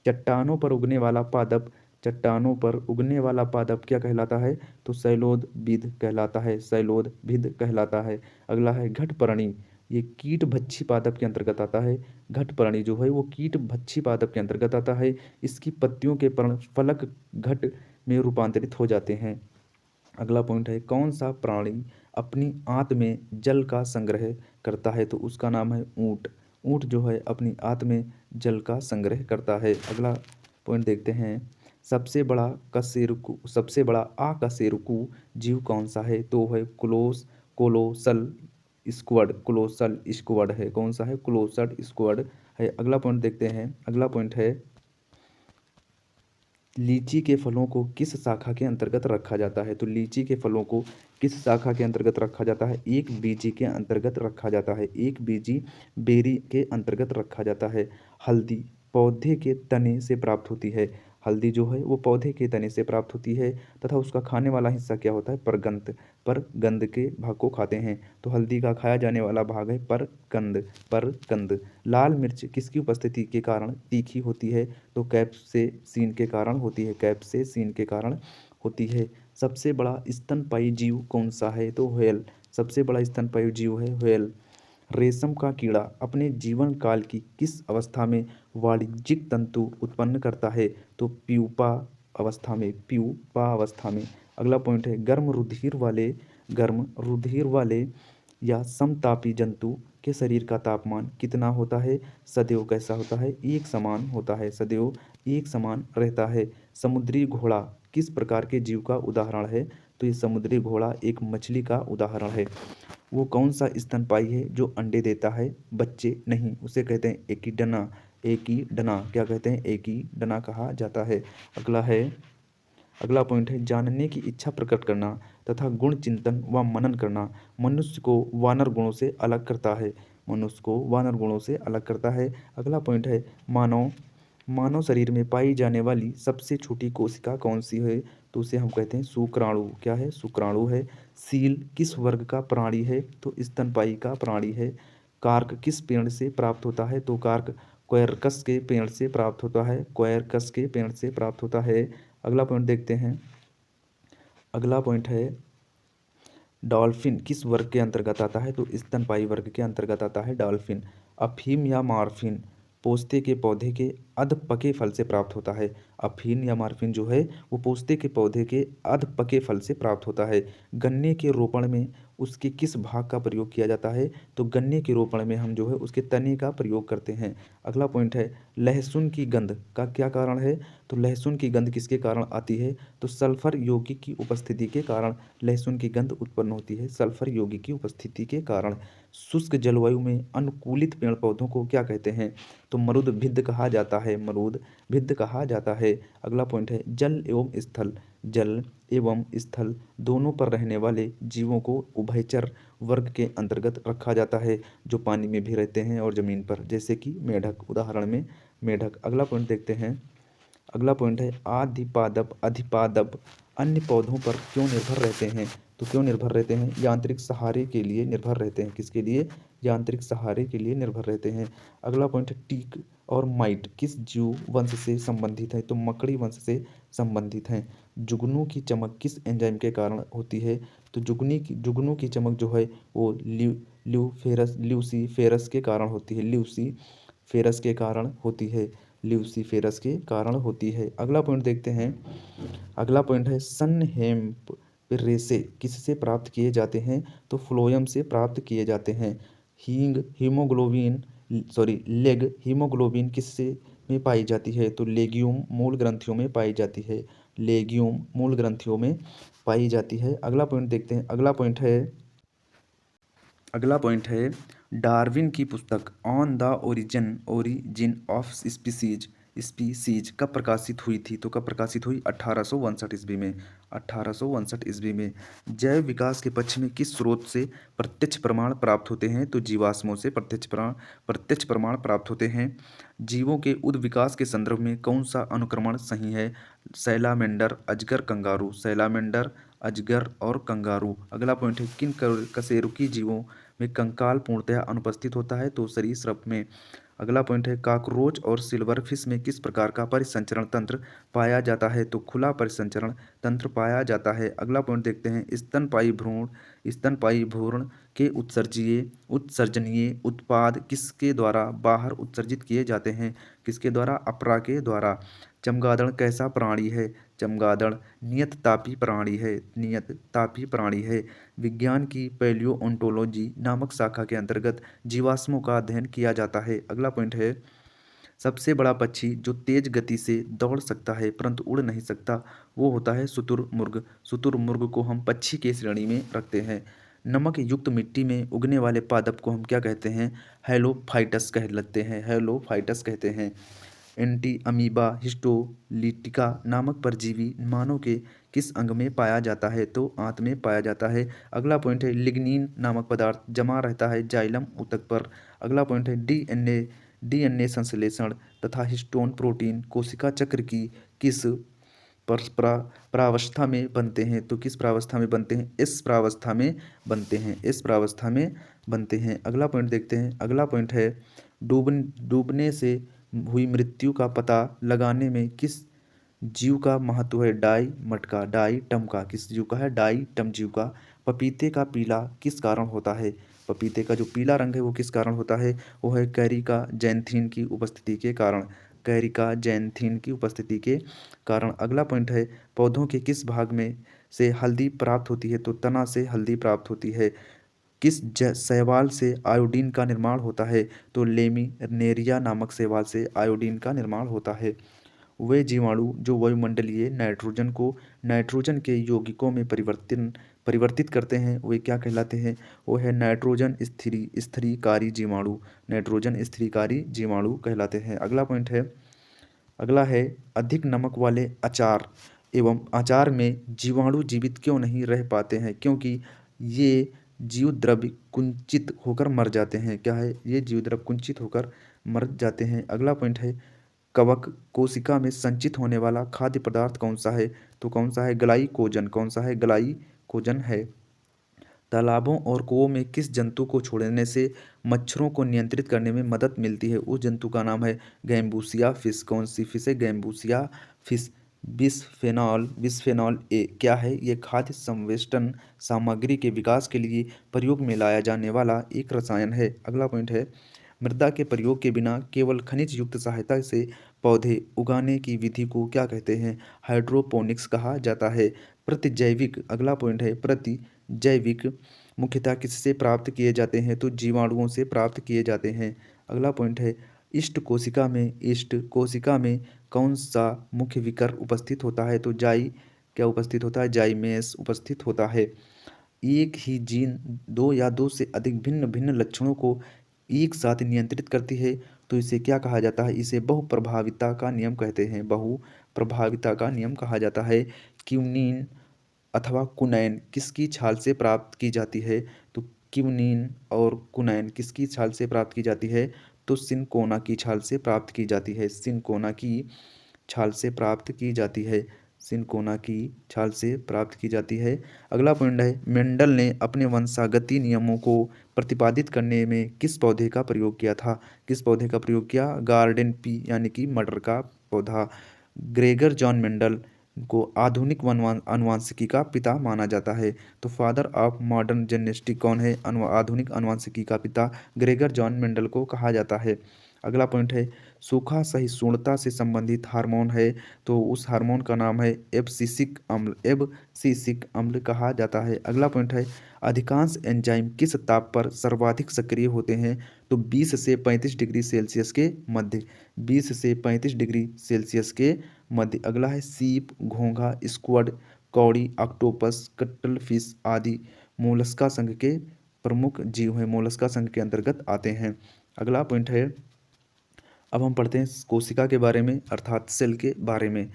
चट्टानों पर उगने वाला पादप चट्टानों पर उगने वाला पादप क्या कहलाता है? तो शैलोदभिद कहलाता है। शैलोदभिद कहलाता है। अगला है घटपर्णी। ये कीट भक्षी पादप के अंतर्गत आता है। घटपर्णी जो है वो कीट भक्षी पादप के अंतर्गत आता है। इसकी पत्तियों के पर्ण फलक घट में रूपांतरित हो जाते हैं। अगला पॉइंट है कौन सा प्राणी अपनी आंत में जल का संग्रह करता है? तो उसका नाम है ऊंट। ऊंट जो है अपनी आंत में जल का संग्रह करता है। अगला पॉइंट देखते हैं सबसे बड़ा अकशेरुकी जीव कौन सा है? तो है कोलोसल स्क्वड है। कौन सा है? कोलोसल स्क्वड है। अगला पॉइंट देखते हैं। अगला पॉइंट है लीची के फलों को किस शाखा के अंतर्गत रखा जाता है? तो लीची के फलों को किस शाखा के अंतर्गत रखा जाता है? एक बीजी के अंतर्गत रखा जाता है। एक बीजी बेरी के अंतर्गत रखा जाता है। हल्दी पौधे के तने से प्राप्त होती है। हल्दी जो है वो पौधे के तने से प्राप्त होती है तथा उसका खाने वाला हिस्सा क्या होता है? परगंद के भाग को खाते हैं। तो हल्दी का खाया जाने वाला भाग है परगंद। लाल मिर्च किसकी उपस्थिति के कारण तीखी होती है? तो कैप्सेसिन के कारण होती है। कैप्सेसिन के कारण होती है। सबसे बड़ा स्तनपायी जीव कौन सा है? तो व्हेल। सबसे बड़ा स्तनपायी जीव है व्हेल। रेशम का कीड़ा अपने जीवन काल की किस अवस्था में वाणिज्यिक तंतु उत्पन्न करता है? तो प्यूपा अवस्था में। अगला पॉइंट है गर्म रुधिर वाले या समतापी जंतु के शरीर का तापमान कितना होता है? सदैव कैसा होता है? एक समान होता है। सदैव एक समान रहता है। समुद्री घोड़ा किस प्रकार के जीव का उदाहरण है? तो ये समुद्री घोड़ा एक मछली का उदाहरण है। वो कौन सा स्तनपायी है जो अंडे देता है, बच्चे नहीं? उसे कहते हैं एकीडना। एकीडना क्या कहते हैं? एकीडना कहा जाता है। अगला पॉइंट है जानने की इच्छा प्रकट करना तथा गुण चिंतन व मनन करना मनुष्य को वानर गुणों से अलग करता है। मनुष्य को वानर गुणों से अलग करता है। अगला पॉइंट है मानव शरीर में पाई जाने वाली सबसे छोटी कोशिका कौन सी है? तो उसे हम कहते हैं शुक्राणु। क्या है? शुक्राणु है। सील किस वर्ग का प्राणी है? तो स्तनपायी का प्राणी है। कार्क किस पेड़ से प्राप्त होता है? तो कार्क क्वेरकस के पेड़ से प्राप्त होता है। क्वेरकस के पेड़ से प्राप्त होता है। अगला पॉइंट देखते हैं। अगला पॉइंट है डॉल्फिन किस वर्ग के अंतर्गत आता है? तो स्तनपायी वर्ग के अंतर्गत आता है डॉल्फिन। अफीम या मॉर्फिन पोस्ते के पौधे के अधपके फल से प्राप्त होता है। अफीन या मॉर्फिन जो है वो पोस्ते के पौधे के अधपके फल से प्राप्त होता है। गन्ने के रोपण में उसके किस भाग का प्रयोग किया जाता है? तो गन्ने के रोपण में हम जो है उसके तने का प्रयोग करते हैं। अगला पॉइंट है लहसुन की गंध का क्या कारण है? तो लहसुन की गंध किसके कारण आती है? तो सल्फर यौगिक की उपस्थिति के कारण लहसुन की गंध उत्पन्न होती है। सल्फर यौगिक की उपस्थिति के कारण। शुष्क जलवायु में अनुकूलित पेड़ पौधों को क्या कहते हैं? तो मरुदभिद कहा जाता है। मरुदभिद कहा जाता है। अगला पॉइंट है जल एवं स्थल दोनों पर रहने वाले जीवों को उभयचर वर्ग के अंतर्गत रखा जाता है जो पानी में भी रहते हैं और जमीन पर, जैसे कि मेढक। उदाहरण में मेढक। अगला पॉइंट देखते हैं। अगला पॉइंट है अधिपादप अन्य पौधों पर क्यों निर्भर रहते हैं? तो क्यों निर्भर रहते हैं? यांत्रिक सहारे के लिए निर्भर रहते हैं। किसके लिए? यांत्रिक सहारे के लिए निर्भर रहते हैं। अगला पॉइंट है टीक और माइट किस जीव वंश से संबंधित है? तो मकड़ी वंश से संबंधित हैं। जुगनू की चमक किस एंजाइम के कारण होती है? तो जुगनू की चमक जो है वो ल्यूसीफेरस के कारण होती है। ल्यूसीफेरस के कारण होती है। ल्यूसीफेरस के कारण होती है। अगला पॉइंट देखते हैं। अगला पॉइंट है सन हेम्प रेशे किससे प्राप्त किए जाते हैं? तो फ्लोएम से प्राप्त किए जाते हैं। लेग हीमोग्लोबिन किससे में पाई जाती है? तो लेग्यूम मूल ग्रंथियों में पाई जाती है। लेग्यूम मूल ग्रंथियों में पाई जाती है। अगला पॉइंट देखते हैं। अगला पॉइंट है डार्विन की पुस्तक on the origin of species species कब प्रकाशित हुई थी? तो कब प्रकाशित हुई? 1859 ईस्वी में। 1859 ईस्वी में। जैव विकास के पक्ष में किस स्रोत से प्रत्यक्ष प्रमाण प्राप्त होते हैं? तो जीवाश्मों से प्रत्यक्ष प्रमाण प्राप्त होते हैं। जीवों के उद विकास के संदर्भ में कौन सा अनुक्रमण सही है? सैलामेंडर, अजगर, कंगारू। सैलामेंडर, अजगर और कंगारू। अगला पॉइंट है, किन कशेरुकी जीवों में कंकाल पूर्णतः अनुपस्थित होता है? तो सरीसृप में। अगला पॉइंट है, कॉकरोच और सिल्वरफिश में किस प्रकार का परिसंचरण तंत्र पाया जाता है? तो खुला परिसंचरण तंत्र पाया जाता है। अगला पॉइंट देखते हैं, स्तनपायी भ्रूण के उत्सर्जनीय उत्पाद किसके द्वारा बाहर उत्सर्जित किए जाते हैं? किसके द्वारा? अप्रा के द्वारा। चमगादड़ कैसा प्राणी है? चमगादड़ नियत तापी प्राणी है। विज्ञान की पैलियोओंटोलॉजी नामक शाखा के अंतर्गत जीवाश्मों का अध्ययन किया जाता है। अगला पॉइंट है, सबसे बड़ा पक्षी जो तेज गति से दौड़ सकता है परंतु उड़ नहीं सकता, वो होता है शुतुरमुर्ग। शुतुरमुर्ग को हम पक्षी के श्रेणी में रखते हैं। नमक युक्त मिट्टी में उगने वाले पादप को हम क्या कहते हैं? हेलोफाइटस कहते हैं। एंटी अमीबा हिस्टोलिटिका नामक परजीवी मानव के किस अंग में पाया जाता है? तो आंत में पाया जाता है। अगला पॉइंट है, लिग्निन नामक पदार्थ जमा रहता है जाइलम ऊतक पर। अगला पॉइंट है, डीएनए संश्लेषण तथा हिस्टोन प्रोटीन कोशिका चक्र की किस प्रावस्था में बनते हैं? तो किस प्रावस्था में बनते हैं? इस प्रावस्था में बनते हैं। अगला पॉइंट देखते हैं। अगला पॉइंट है, डूबने से हुई मृत्यु का पता लगाने में किस जीव का महत्व है? डाइटम का। किस जीव का है? डाइटम जीव का। पपीते का पीला किस कारण होता है? पपीते का जो पीला रंग है वो किस कारण होता है? वो है कैरिका जैंथीन की उपस्थिति के कारण। अगला पॉइंट है, पौधों के किस भाग में से हल्दी प्राप्त होती है? तो तना से हल्दी प्राप्त होती है। किस शैवाल से आयोडीन का निर्माण होता है? तो लेमिनेरिया नामक शैवाल से आयोडीन का निर्माण होता है। वे जीवाणु जो वायुमंडलीय नाइट्रोजन को नाइट्रोजन के यौगिकों में परिवर्तित करते हैं, वे क्या कहलाते हैं? वो है नाइट्रोजन स्थिरीकारी जीवाणु कहलाते हैं। अगला है, अधिक नमक वाले अचार में जीवाणु जीवित क्यों नहीं रह पाते हैं? क्योंकि ये जीव द्रव्य कुंचित होकर मर जाते हैं। क्या है? ये जीव द्रव्य कुंचित होकर मर जाते हैं। अगला पॉइंट है, कवक कोशिका में संचित होने वाला खाद्य पदार्थ कौन सा है? तो कौन सा है? ग्लाइकोजन है। तालाबों और कुओं में किस जंतु को छोड़ने से मच्छरों को नियंत्रित करने में मदद मिलती है? उस जंतु का नाम है गैम्बूसिया फिश। कौन सी फिश है? Gambusia fish. बिस्फेनॉल ए क्या है? ये खाद्य संवेष्टन सामग्री के विकास के लिए प्रयोग में लाया जाने वाला एक रसायन है। अगला पॉइंट है, मृदा के प्रयोग के बिना केवल खनिज युक्त सहायता से पौधे उगाने की विधि को क्या कहते हैं? हाइड्रोपोनिक्स कहा जाता है। प्रतिजैविक। अगला पॉइंट है, प्रतिजैविक मुख्यतः किससे प्राप्त किए जाते हैं? तो जीवाणुओं से प्राप्त किए जाते हैं। अगला पॉइंट है, ईस्ट कोशिका में कौन सा मुख्य विकर उपस्थित होता है? तो क्या उपस्थित होता है? जाइमेस उपस्थित होता है। एक ही जीन दो या दो से अधिक भिन्न भिन्न लक्षणों को एक साथ नियंत्रित करती है, तो इसे क्या कहा जाता है? इसे बहुप्रभाविता का नियम कहते हैं। बहुप्रभाविता का नियम कहा जाता है। क्यूनिन अथवा कुनैन किसकी छाल से प्राप्त की जाती है? तो क्यूनिन और कुनैन किसकी छाल से प्राप्त की जाती है? तो सिनकोना की छाल से प्राप्त की जाती है। सिनकोना की छाल से प्राप्त की जाती है। सिनकोना की छाल से प्राप्त की जाती है। अगला पॉइंट है, मेंडल ने अपने वंशागति नियमों को प्रतिपादित करने में किस पौधे का प्रयोग किया था? किस पौधे का प्रयोग किया? गार्डन पी यानी कि मटर का पौधा। ग्रेगर जॉन मेंडल को आधुनिक अनुवांशिकी का पिता माना जाता है। तो फादर ऑफ मॉडर्न जेनेटिक्स कौन है? आधुनिक अनुवांशिकी का पिता ग्रेगर जॉन मेंडल को कहा जाता है। अगला पॉइंट है, सूखा सहिष्णुता से संबंधित हार्मोन है, तो उस हार्मोन का नाम है एब्सिसिक अम्ल कहा जाता है। अगला पॉइंट है, अधिकांश एंजाइम किस ताप पर सर्वाधिक सक्रिय होते हैं? तो 20 से 35 डिग्री सेल्सियस के मध्य। 20 से 35 डिग्री सेल्सियस के मध्य। अगला है, सीप, घोंघा, स्क्वड, कौड़ी, ऑक्टोपस, कटल फिश आदि मोलस्का संघ के प्रमुख जीव हैं, मोलस्का संघ के अंतर्गत आते हैं। अगला पॉइंट है, अब हम पढ़ते हैं कोशिका के बारे में, अर्थात सेल के बारे में।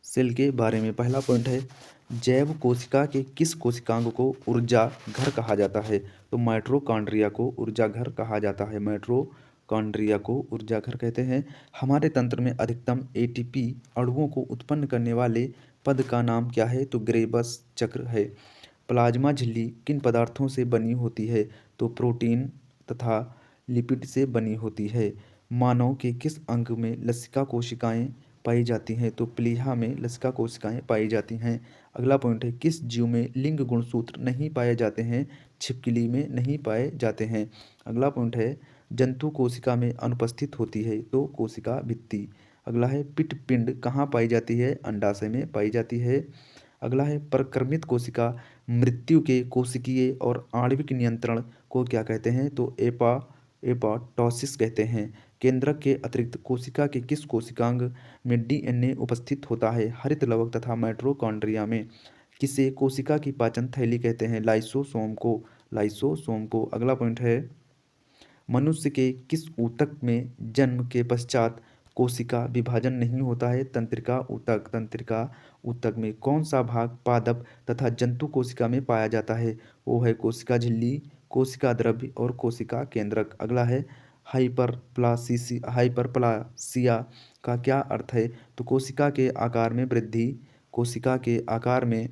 सेल के बारे में पहला पॉइंट है, जैव कोशिका के किस कोशिकांग को ऊर्जा घर कहा जाता है? तो माइटोकॉन्ड्रिया को ऊर्जा घर कहा जाता है। माइटोकॉन्ड्रिया को ऊर्जा घर कहते हैं। हमारे तंत्र में अधिकतम एटीपी अणुओं को उत्पन्न करने वाले पद का नाम क्या है? तो ग्रेबस चक्र है। प्लाज्मा झिल्ली किन पदार्थों से बनी होती है? तो प्रोटीन तथा लिपिड से बनी होती है। मानव के किस अंग में लसिका कोशिकाएं पाई जाती हैं? तो प्लीहा में लसिका कोशिकाएं पाई जाती हैं। अगला पॉइंट है, किस जीव में लिंग गुणसूत्र नहीं पाए जाते हैं? छिपकली में नहीं पाए जाते हैं। अगला पॉइंट है, जंतु कोशिका में अनुपस्थित होती है? तो कोशिका भित्ति। अगला है, पिट पिंड कहाँ पाई जाती है? अंडाशय में पाई जाती है। अगला है, परक्रमित कोशिका मृत्यु के कोशिकीय और आणविक नियंत्रण को क्या कहते हैं? तो एपोप्टोसिस कहते हैं। केंद्रक के अतिरिक्त कोशिका के किस कोशिकांग में डीएनए उपस्थित होता है? हरित लवक तथा माइटोकॉन्ड्रिया में। किसे कोशिका की पाचन थैली कहते हैं? लाइसोसोम को। अगला पॉइंट है, मनुष्य के किस ऊतक में जन्म के पश्चात कोशिका विभाजन नहीं होता है? तंत्रिका ऊतक में कौन सा भाग पादप तथा जंतु कोशिका में पाया जाता है? वो है कोशिका झिल्ली, कोशिका द्रव्य और कोशिका केंद्रक। अगला है, हाइपरप्लासिया का क्या अर्थ है? तो कोशिका के आकार में वृद्धि, कोशिका के आकार में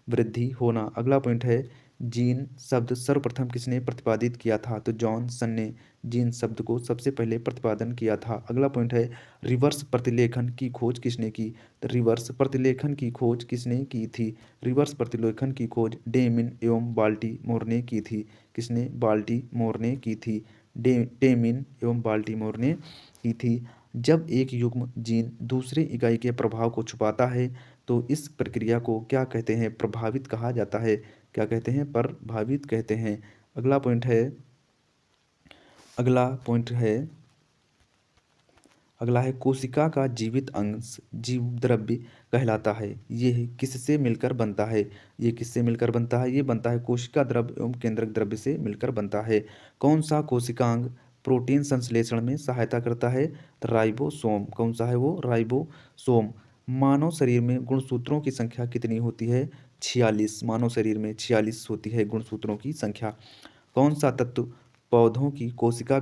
वृद्धि होना। अगला पॉइंट है, जीन शब्द सर्वप्रथम किसने प्रतिपादित किया था? तो जॉनसन ने जीन शब्द को सबसे पहले प्रतिपादन किया था। अगला पॉइंट है, रिवर्स प्रतिलेखन की खोज किसने की? तो रिवर्स प्रतिलेखन की खोज किसने की थी? रिवर्स प्रतिलेखन की खोज डेमिन एवं बाल्टीमोर ने की थी। किसने? बाल्टीमोर ने की थी। डेमिन एवं बाल्टीमोर ने की थी। जब एक युग्म जीन दूसरे इकाई के प्रभाव को छुपाता है तो इस प्रक्रिया को क्या कहते हैं? प्रभावित कहा जाता है। क्या कहते हैं? प्रभावित कहते हैं। अगला पॉइंट है, कोशिका का जीवित अंश जीव द्रव्य कहलाता है। ये किससे मिलकर बनता है? ये बनता है कोशिका द्रव्य एवं केंद्रक द्रव्य से मिलकर बनता है। कौन सा कोशिकांग प्रोटीन संश्लेषण में सहायता करता है? तो राइबोसोम। कौन सा है वो? राइबोसोम। मानव शरीर में गुणसूत्रों की संख्या कितनी होती है? 46। मानव शरीर में 46 होती है गुणसूत्रों की संख्या। कौन सा तत्व पौधों की कोशिका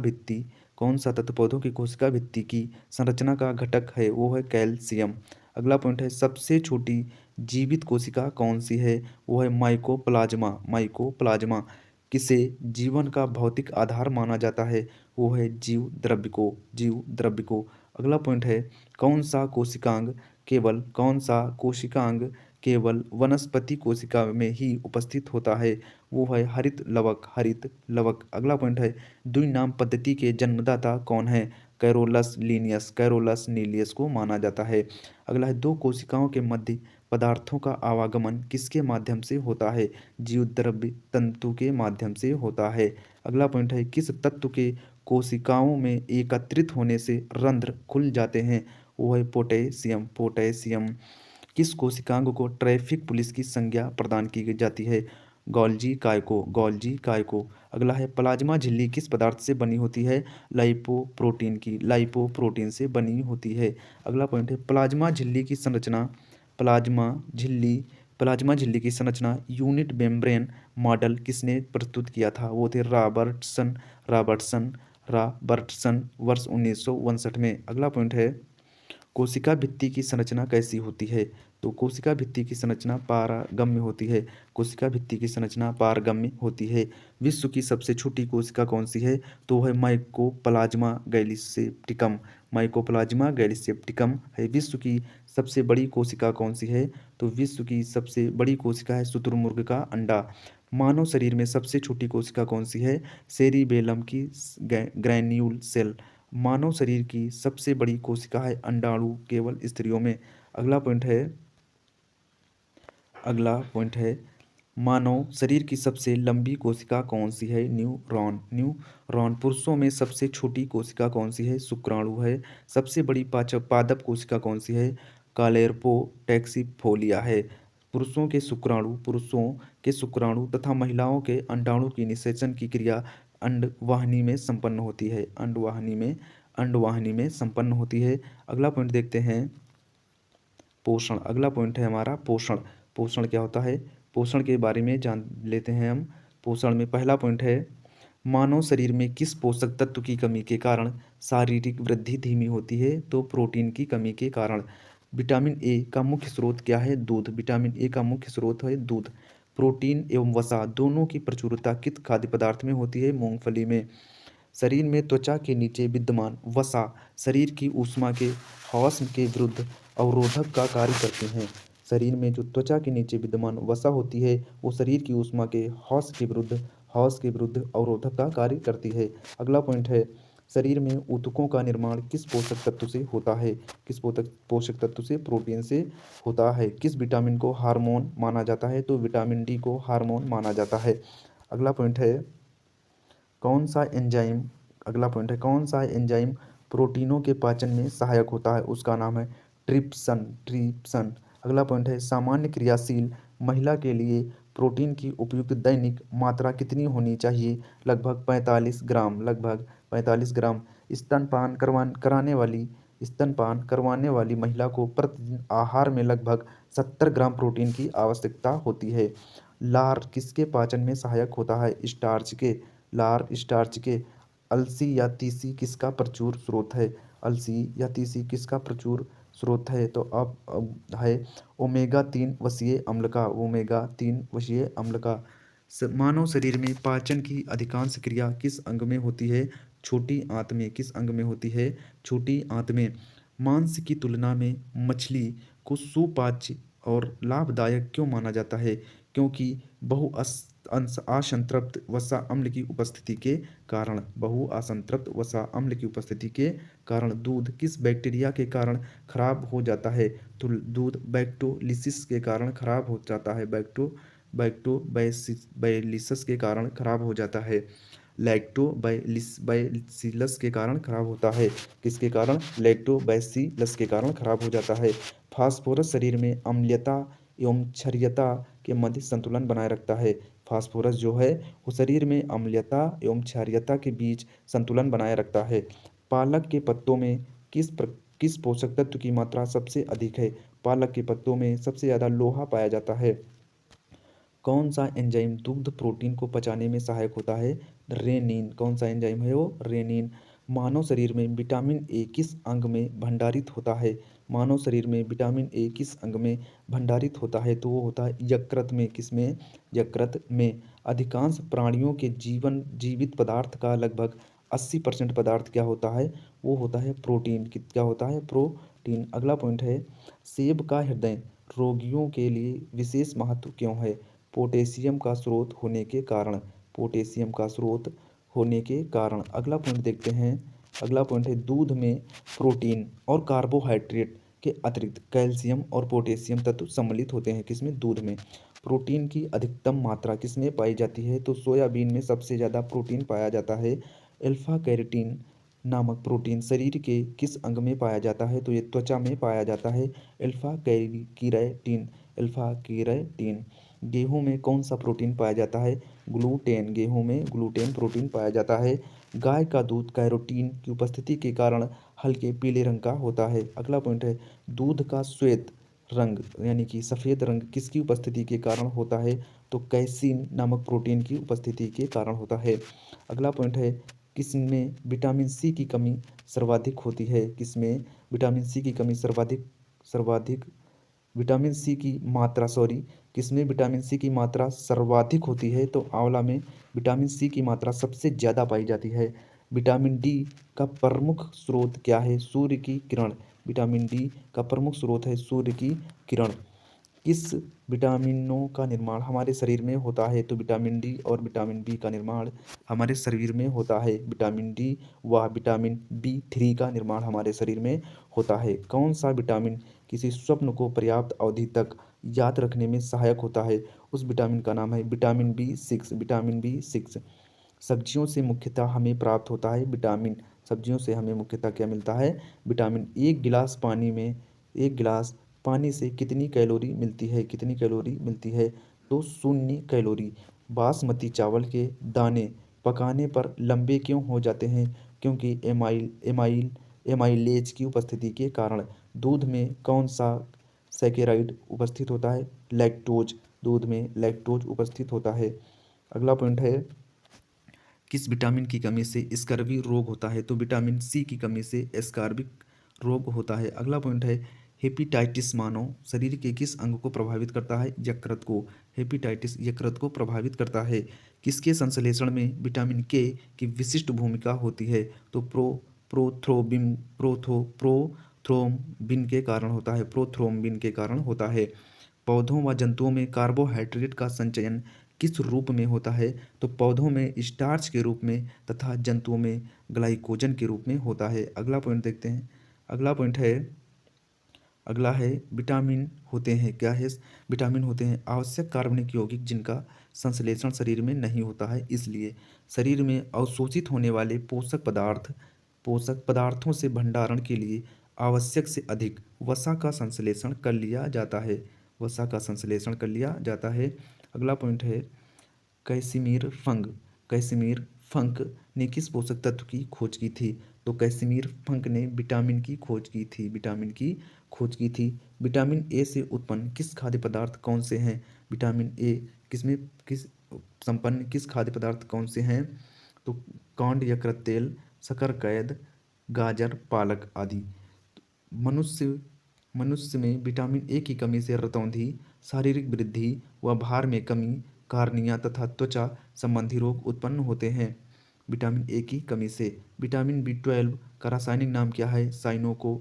भित्ति की संरचना का घटक है? वो है कैल्शियम। अगला पॉइंट है, सबसे छोटी जीवित कोशिका कौन सी है? वो है माइकोप्लाज्मा। किसे जीवन का भौतिक आधार माना जाता है? वो है जीव द्रव्य को। अगला पॉइंट है, कौन सा कोशिकांग केवल वनस्पति कोशिका में ही उपस्थित होता है? वो है हरित लवक। अगला पॉइंट है, द्विनाम पद्धति के जन्मदाता कौन है? कैरोलस नीलियस को माना जाता है। अगला है, दो कोशिकाओं के मध्य पदार्थों का आवागमन किसके माध्यम से होता है? जीव द्रव्य तंतु के माध्यम से होता है। अगला पॉइंट है, किस तत्व के कोशिकाओं में एकत्रित होने से रंध्र खुल जाते हैं? वो है पोटेशियम। किस कोशिकांग को ट्रैफिक पुलिस की संज्ञा प्रदान की जाती है? गोल्जी काय को। अगला है, प्लाज्मा झिल्ली किस पदार्थ से बनी होती है? लाइपोप्रोटीन से बनी होती है। अगला पॉइंट है, प्लाज्मा झिल्ली की संरचना यूनिट मेम्ब्रेन मॉडल किसने प्रस्तुत किया था? वो थे रॉबर्टसन वर्ष 1959 में। अगला पॉइंट है, कोशिका भित्ति की संरचना कैसी होती है? तो कोशिका भित्ति की संरचना पारगम्य होती है। विश्व की सबसे छोटी कोशिका कौन सी है? तो है माइकोप्लाज्मा गैलिसेप्टिकम है। विश्व की सबसे बड़ी कोशिका कौन सी है? तो विश्व की सबसे बड़ी कोशिका है शुतुरमुर्ग का अंडा। मानव शरीर में सबसे छोटी कोशिका कौन सी है? सेरिबेलम की ग्रैन्यूल सेल। मानव शरीर की सबसे बड़ी कोशिका है अंडाणु, केवल स्त्रियों में। अगला पॉइंट है, मानव शरीर की सबसे लंबी कोशिका कौन सी है? न्यूरॉन। पुरुषों में सबसे छोटी कोशिका कौन सी है? शुक्राणु है। सबसे बड़ी पादप कोशिका कौन सी है? कालेर्पो टैक्सीफोलिया है। पुरुषों के शुक्राणु तथा महिलाओं के अंडाणु की निषेचन की क्रिया अंडवाहिनी में संपन्न होती है, अंडवाहिनी में संपन्न होती है। अगला पॉइंट देखते हैं पोषण। अगला पॉइंट है हमारा पोषण। पोषण क्या होता है, पोषण के बारे में जान लेते हैं हम। पोषण में पहला पॉइंट है मानव शरीर में किस पोषक तत्व की कमी के कारण शारीरिक वृद्धि धीमी होती है, तो प्रोटीन की कमी के कारण। विटामिन ए का मुख्य स्रोत क्या है, दूध। विटामिन ए का मुख्य स्रोत है दूध। प्रोटीन एवं वसा दोनों की प्रचुरता किस खाद्य पदार्थ में होती है, मूंगफली में। शरीर में त्वचा के नीचे विद्यमान वसा शरीर की ऊष्मा के हौस के विरुद्ध अवरोधक का कार्य करते हैं। शरीर में जो त्वचा के नीचे विद्यमान वसा होती है वो शरीर की ऊष्मा के हौस के विरुद्ध अवरोधक का कार्य करती है। अगला पॉइंट है शरीर में ऊतकों का निर्माण किस पोषक तत्व से होता है, किस पोषक तत्व से, प्रोटीन से होता है। किस विटामिन को हार्मोन माना जाता है, तो विटामिन डी को हार्मोन माना जाता है। अगला पॉइंट है कौन सा एंजाइम अगला पॉइंट है कौन सा एंजाइम प्रोटीनों के पाचन में सहायक होता है, उसका नाम है ट्रिप्सन। अगला पॉइंट है सामान्य क्रियाशील महिला के लिए प्रोटीन की उपयुक्त दैनिक मात्रा कितनी होनी चाहिए, लगभग 45 ग्राम। स्तनपान करवाने वाली महिला को प्रतिदिन आहार में लगभग 70 ग्राम प्रोटीन की आवश्यकता होती है। लार किसके पाचन में सहायक होता है, स्टार्च के। अलसी या तीसी किसका प्रचुर स्रोत है, तो अब है ओमेगा 3 वसीय अम्ल का। मानव शरीर में पाचन की अधिकांश क्रिया किस अंग में होती है, छोटी आंत में। किस अंग में होती है, छोटी आंत में। मांस की तुलना में मछली को सुपाच्य और लाभदायक क्यों माना जाता है, क्योंकि असंतृप्त वसा अम्ल की उपस्थिति के कारण। दूध किस बैक्टीरिया के कारण खराब हो जाता है, तो दूध बैक्टोलिसिस के कारण खराब हो जाता है, बैक्टोबैसिलस के कारण खराब हो जाता है, लैक्टोबैसिलस के कारण खराब होता है। किसके कारण, लैक्टोबैसिलस के कारण खराब हो जाता है। फास्फोरस शरीर में अम्लीयता एवं क्षारीयता के मध्य संतुलन बनाए रखता है। फास्फोरस जो है वो शरीर में अम्लीयता एवं क्षारीयता के बीच संतुलन बनाए रखता है। पालक के पत्तों में किस पोषक तत्व की मात्रा सबसे अधिक है, पालक के पत्तों में सबसे ज़्यादा लोहा पाया जाता है। कौन सा एंजाइम दुग्ध प्रोटीन को पचाने में सहायक होता है, रेनिन। कौन सा एंजाइम है वो, रेनिन। मानव शरीर में विटामिन ए किस अंग में भंडारित होता है, मानव शरीर में विटामिन ए किस अंग में भंडारित होता है, तो वो होता है यकृत में। किसमें, यकृत में। अधिकांश प्राणियों के जीवित पदार्थ का लगभग 80% पदार्थ क्या होता है, वो होता है प्रोटीन। क्या होता है, प्रोटीन। अगला पॉइंट है सेब का हृदय रोगियों के लिए विशेष महत्व क्यों है, पोटेशियम का स्रोत होने के कारण। अगला पॉइंट देखते हैं। अगला पॉइंट है दूध में प्रोटीन और कार्बोहाइड्रेट के अतिरिक्त कैल्शियम और पोटेशियम तत्व सम्मिलित होते हैं। किसमें, दूध में। प्रोटीन की अधिकतम मात्रा किसमें पाई जाती है, तो सोयाबीन में सबसे ज़्यादा प्रोटीन पाया जाता है। अल्फा कैरोटीन नामक प्रोटीन शरीर के किस अंग में पाया जाता है, तो ये त्वचा में पाया जाता है। अल्फा कीरेटिन। गेहूं में कौन सा प्रोटीन पाया जाता है, ग्लूटेन। गेहूं में ग्लूटेन प्रोटीन पाया जाता है। गाय का दूध कैरोटीन की उपस्थिति के कारण हल्के पीले रंग का होता है। अगला पॉइंट है दूध का श्वेत रंग यानी कि सफ़ेद रंग किसकी उपस्थिति के कारण होता है, तो कैसीन नामक प्रोटीन की उपस्थिति के कारण होता है। अगला पॉइंट है किसमें विटामिन सी की कमी सर्वाधिक होती है, किसमें विटामिन सी की कमी सर्वाधिक विटामिन सी की मात्रा किसमें विटामिन सी की मात्रा सर्वाधिक होती है, तो आंवला में विटामिन सी की मात्रा सबसे ज़्यादा पाई जाती है। विटामिन डी का प्रमुख स्रोत क्या है, सूर्य की किरण। विटामिन डी का प्रमुख स्रोत है सूर्य की किरण। किस विटामिनों का निर्माण हमारे शरीर में होता है, तो विटामिन डी और विटामिन बी का निर्माण हमारे शरीर में होता है। विटामिन डी व विटामिन B3 का निर्माण हमारे शरीर में होता है। कौन सा विटामिन किसी स्वप्न को पर्याप्त अवधि तक याद रखने में सहायक होता है, उस विटामिन का नाम है विटामिन B6। सब्जियों से मुख्यतः हमें प्राप्त होता है विटामिन। सब्जियों से हमें मुख्यतः क्या मिलता है, विटामिन। एक गिलास पानी से कितनी कैलोरी मिलती है, तो 0 कैलोरी। बासमती चावल के दाने पकाने पर लंबे क्यों हो जाते हैं? क्योंकि एमाइलेज की उपस्थिति के कारण। दूध में कौन सा सैकेराइड उपस्थित होता है? लैक्टोज। दूध में लैक्टोज उपस्थित होता है। अगला पॉइंट है, किस विटामिन की कमी से स्कर्वी रोग होता है? तो विटामिन सी की कमी से स्कर्विक रोग होता है। अगला पॉइंट है, हेपेटाइटिस मानव शरीर के किस अंग को प्रभावित करता है? यकृत को। हेपेटाइटिस यकृत को प्रभावित करता है। किसके संश्लेषण में विटामिन के की विशिष्ट भूमिका होती है? तो प्रोथ्रोम्बिन के कारण होता है। प्रोथ्रोम्बिन के कारण होता है। पौधों व जंतुओं में कार्बोहाइड्रेट का संचयन किस रूप में होता है? तो पौधों में स्टार्च के रूप में तथा जंतुओं में ग्लाइकोजन के रूप में होता है। अगला पॉइंट देखते हैं। अगला है विटामिन होते हैं, क्या है? विटामिन होते हैं आवश्यक कार्बनिक यौगिक जिनका संश्लेषण शरीर में नहीं होता है, इसलिए शरीर में अवशोषित होने वाले पोषक पदार्थों से भंडारण के लिए आवश्यक से अधिक वसा का संश्लेषण कर लिया जाता है। वसा का संश्लेषण कर लिया जाता है। अगला पॉइंट है, कैसिमीर फंक ने किस पोषक तत्व की खोज की थी? तो कैसिमीर फंक ने विटामिन की खोज की थी। विटामिन की खोज की थी। विटामिन ए से उत्पन्न किस खाद्य पदार्थ कौन से हैं? विटामिन ए किसमें किस संपन्न किस खाद्य पदार्थ कौन से हैं? तो कांड यकृत तेल, शकरकंद, गाजर, पालक आदि। मनुष्य मनुष्य में विटामिन ए की कमी से रतौंधी, शारीरिक वृद्धि व भार में कमी, कार्निया तथा त्वचा संबंधी रोग उत्पन्न होते हैं विटामिन ए की कमी से। विटामिन बी 12 का रासायनिक नाम क्या है? साइनोकोबालामीन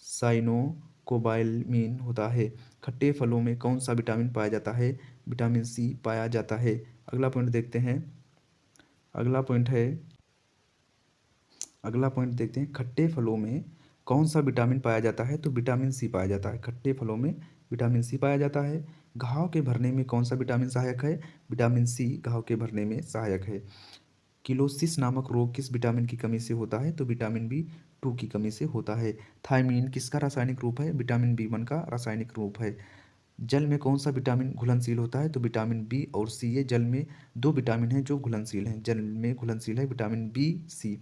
साइनोकोबालामीन होता है। खट्टे फलों में कौन सा विटामिन पाया जाता है? विटामिन सी पाया जाता है। अगला पॉइंट देखते हैं। अगला पॉइंट देखते हैं, खट्टे फलों में कौन सा विटामिन पाया जाता है? तो विटामिन सी पाया जाता है। खट्टे फलों में विटामिन सी पाया जाता है। घाव के भरने में कौन सा विटामिन सहायक है? विटामिन सी घाव के भरने में सहायक है। किलोसिस नामक रोग किस विटामिन की कमी से होता है? तो विटामिन बी 2 की कमी से होता है। थायमीन किसका रासायनिक रूप है? विटामिन बी 1 का रासायनिक रूप है। जल में कौन सा विटामिन घुलनशील होता है? तो विटामिन बी और सी। ये जल में दो विटामिन हैं जो घुलनशील हैं। जल में घुलनशील है विटामिन बी सी।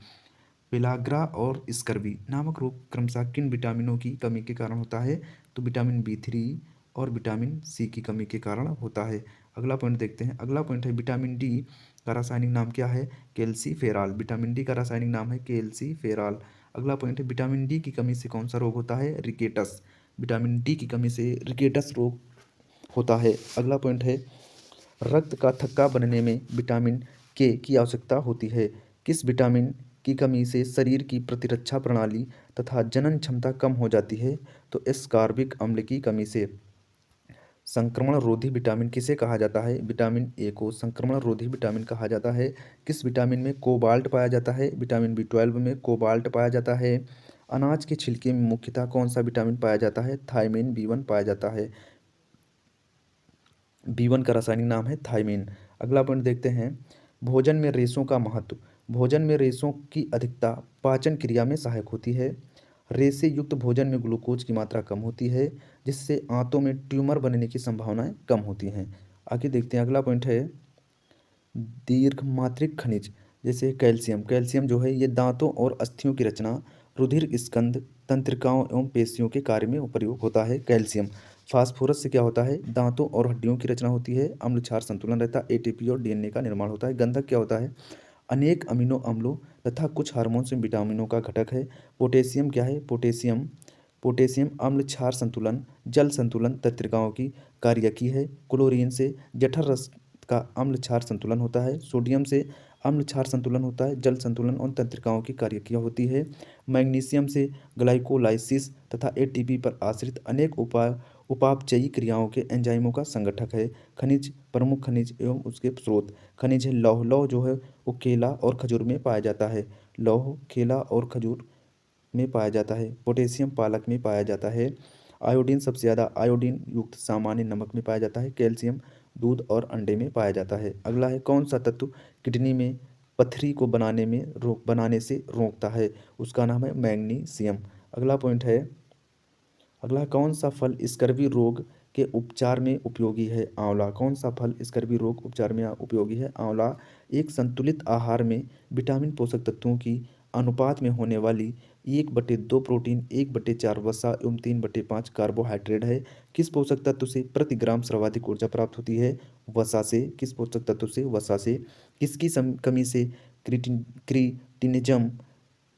पेलाग्रा और स्कर्वी नामक रोग क्रमशः किन विटामिनों की कमी के कारण होता है? तो विटामिन बी 3 और विटामिन सी की कमी के कारण होता है। अगला पॉइंट देखते हैं। अगला पॉइंट है, विटामिन डी का रासायनिक नाम क्या है? कैल्सीफेरॉल। विटामिन डी का रासायनिक नाम है कैल्सीफेरॉल। अगला पॉइंट है, विटामिन डी की कमी से कौन सा रोग होता है? रिकेटस। विटामिन डी की कमी से रिकेटस रोग होता है। अगला पॉइंट है, रक्त का थक्का बनने में विटामिन के की आवश्यकता होती है। किस विटामिन की कमी से शरीर की प्रतिरक्षा प्रणाली तथा जनन क्षमता कम हो जाती है? तो एस्कॉर्बिक अम्ल की कमी से। संक्रमण रोधी विटामिन किसे कहा जाता है? विटामिन ए को संक्रमण रोधी विटामिन कहा जाता है। किस विटामिन में कोबाल्ट पाया जाता है? विटामिन बी 12 में कोबाल्ट पाया जाता है। अनाज के छिलके में मुख्यतः कौन सा विटामिन पाया जाता है? थायमीन बी 1 पाया जाता है। बी 1 का रासायनिक नाम है थायमीन। अगला पॉइंट देखते हैं, भोजन में रेशों का महत्व। भोजन में रेशों की अधिकता पाचन क्रिया में सहायक होती है। रेशे युक्त भोजन में ग्लूकोज की मात्रा कम होती है, जिससे आंतों में ट्यूमर बनने की संभावनाएं कम होती हैं। आगे देखते हैं। अगला पॉइंट है, दीर्घमात्रिक खनिज जैसे कैल्शियम। कैल्शियम जो है ये दांतों और अस्थियों की रचना, रुधिर स्कंद, तंत्रिकाओं एवं पेशियों के कार्य में प्रयोग होता है कैल्शियम। फास्फोरस से क्या होता है? दांतों और हड्डियों की रचना होती है। अम्ल क्षार संतुलन रहता है। एटीपी और डीएनए का निर्माण होता है। गंधक क्या होता है? अनेक अमीनो अम्लों तथा कुछ हार्मोन से विटामिनों का घटक है। पोटेशियम क्या है? पोटेशियम अम्ल क्षार संतुलन, जल संतुलन तंत्रिकाओं की कार्यकी है। क्लोरीन से जठर रस का अम्ल क्षार संतुलन होता है। सोडियम से अम्ल क्षार संतुलन होता है। जल संतुलन और तंत्रिकाओं की कार्यक्रिया होती है। मैग्नीशियम से ग्लाइकोलाइसिस तथा एटीपी पर आश्रित अनेक उपापचयी क्रियाओं के एंजाइमों का संगठक है। खनिज, प्रमुख खनिज एवं उसके स्रोत। खनिज है लौह। लौह जो है वो केला और खजूर में पाया जाता है। लौह केला और खजूर में पाया जाता है। पोटेशियम पालक में पाया जाता है। आयोडीन सबसे ज़्यादा आयोडीन युक्त सामान्य नमक में पाया जाता है। कैल्शियम दूध और अंडे में पाया जाता है। अगला है, कौन सा तत्व किडनी में पथरी को बनाने से रोकता है? उसका नाम है मैग्नीशियम। अगला पॉइंट है, अगला कौन सा फल स्कर्वी रोग के उपचार में उपयोगी है? आंवला। कौन सा फल स्कर्वी रोग उपचार में उपयोगी है? आंवला। एक संतुलित आहार में विटामिन पोषक तत्वों की अनुपात में होने वाली 1/2 प्रोटीन, 1/4 वसा एवं 3/5 कार्बोहाइड्रेट है। किस पोषक तत्व से प्रति ग्राम सर्वाधिक ऊर्जा प्राप्त होती है? वसा से। किस पोषक तत्व से? वसा से। किसकी कमी से क्रिटिनिज्म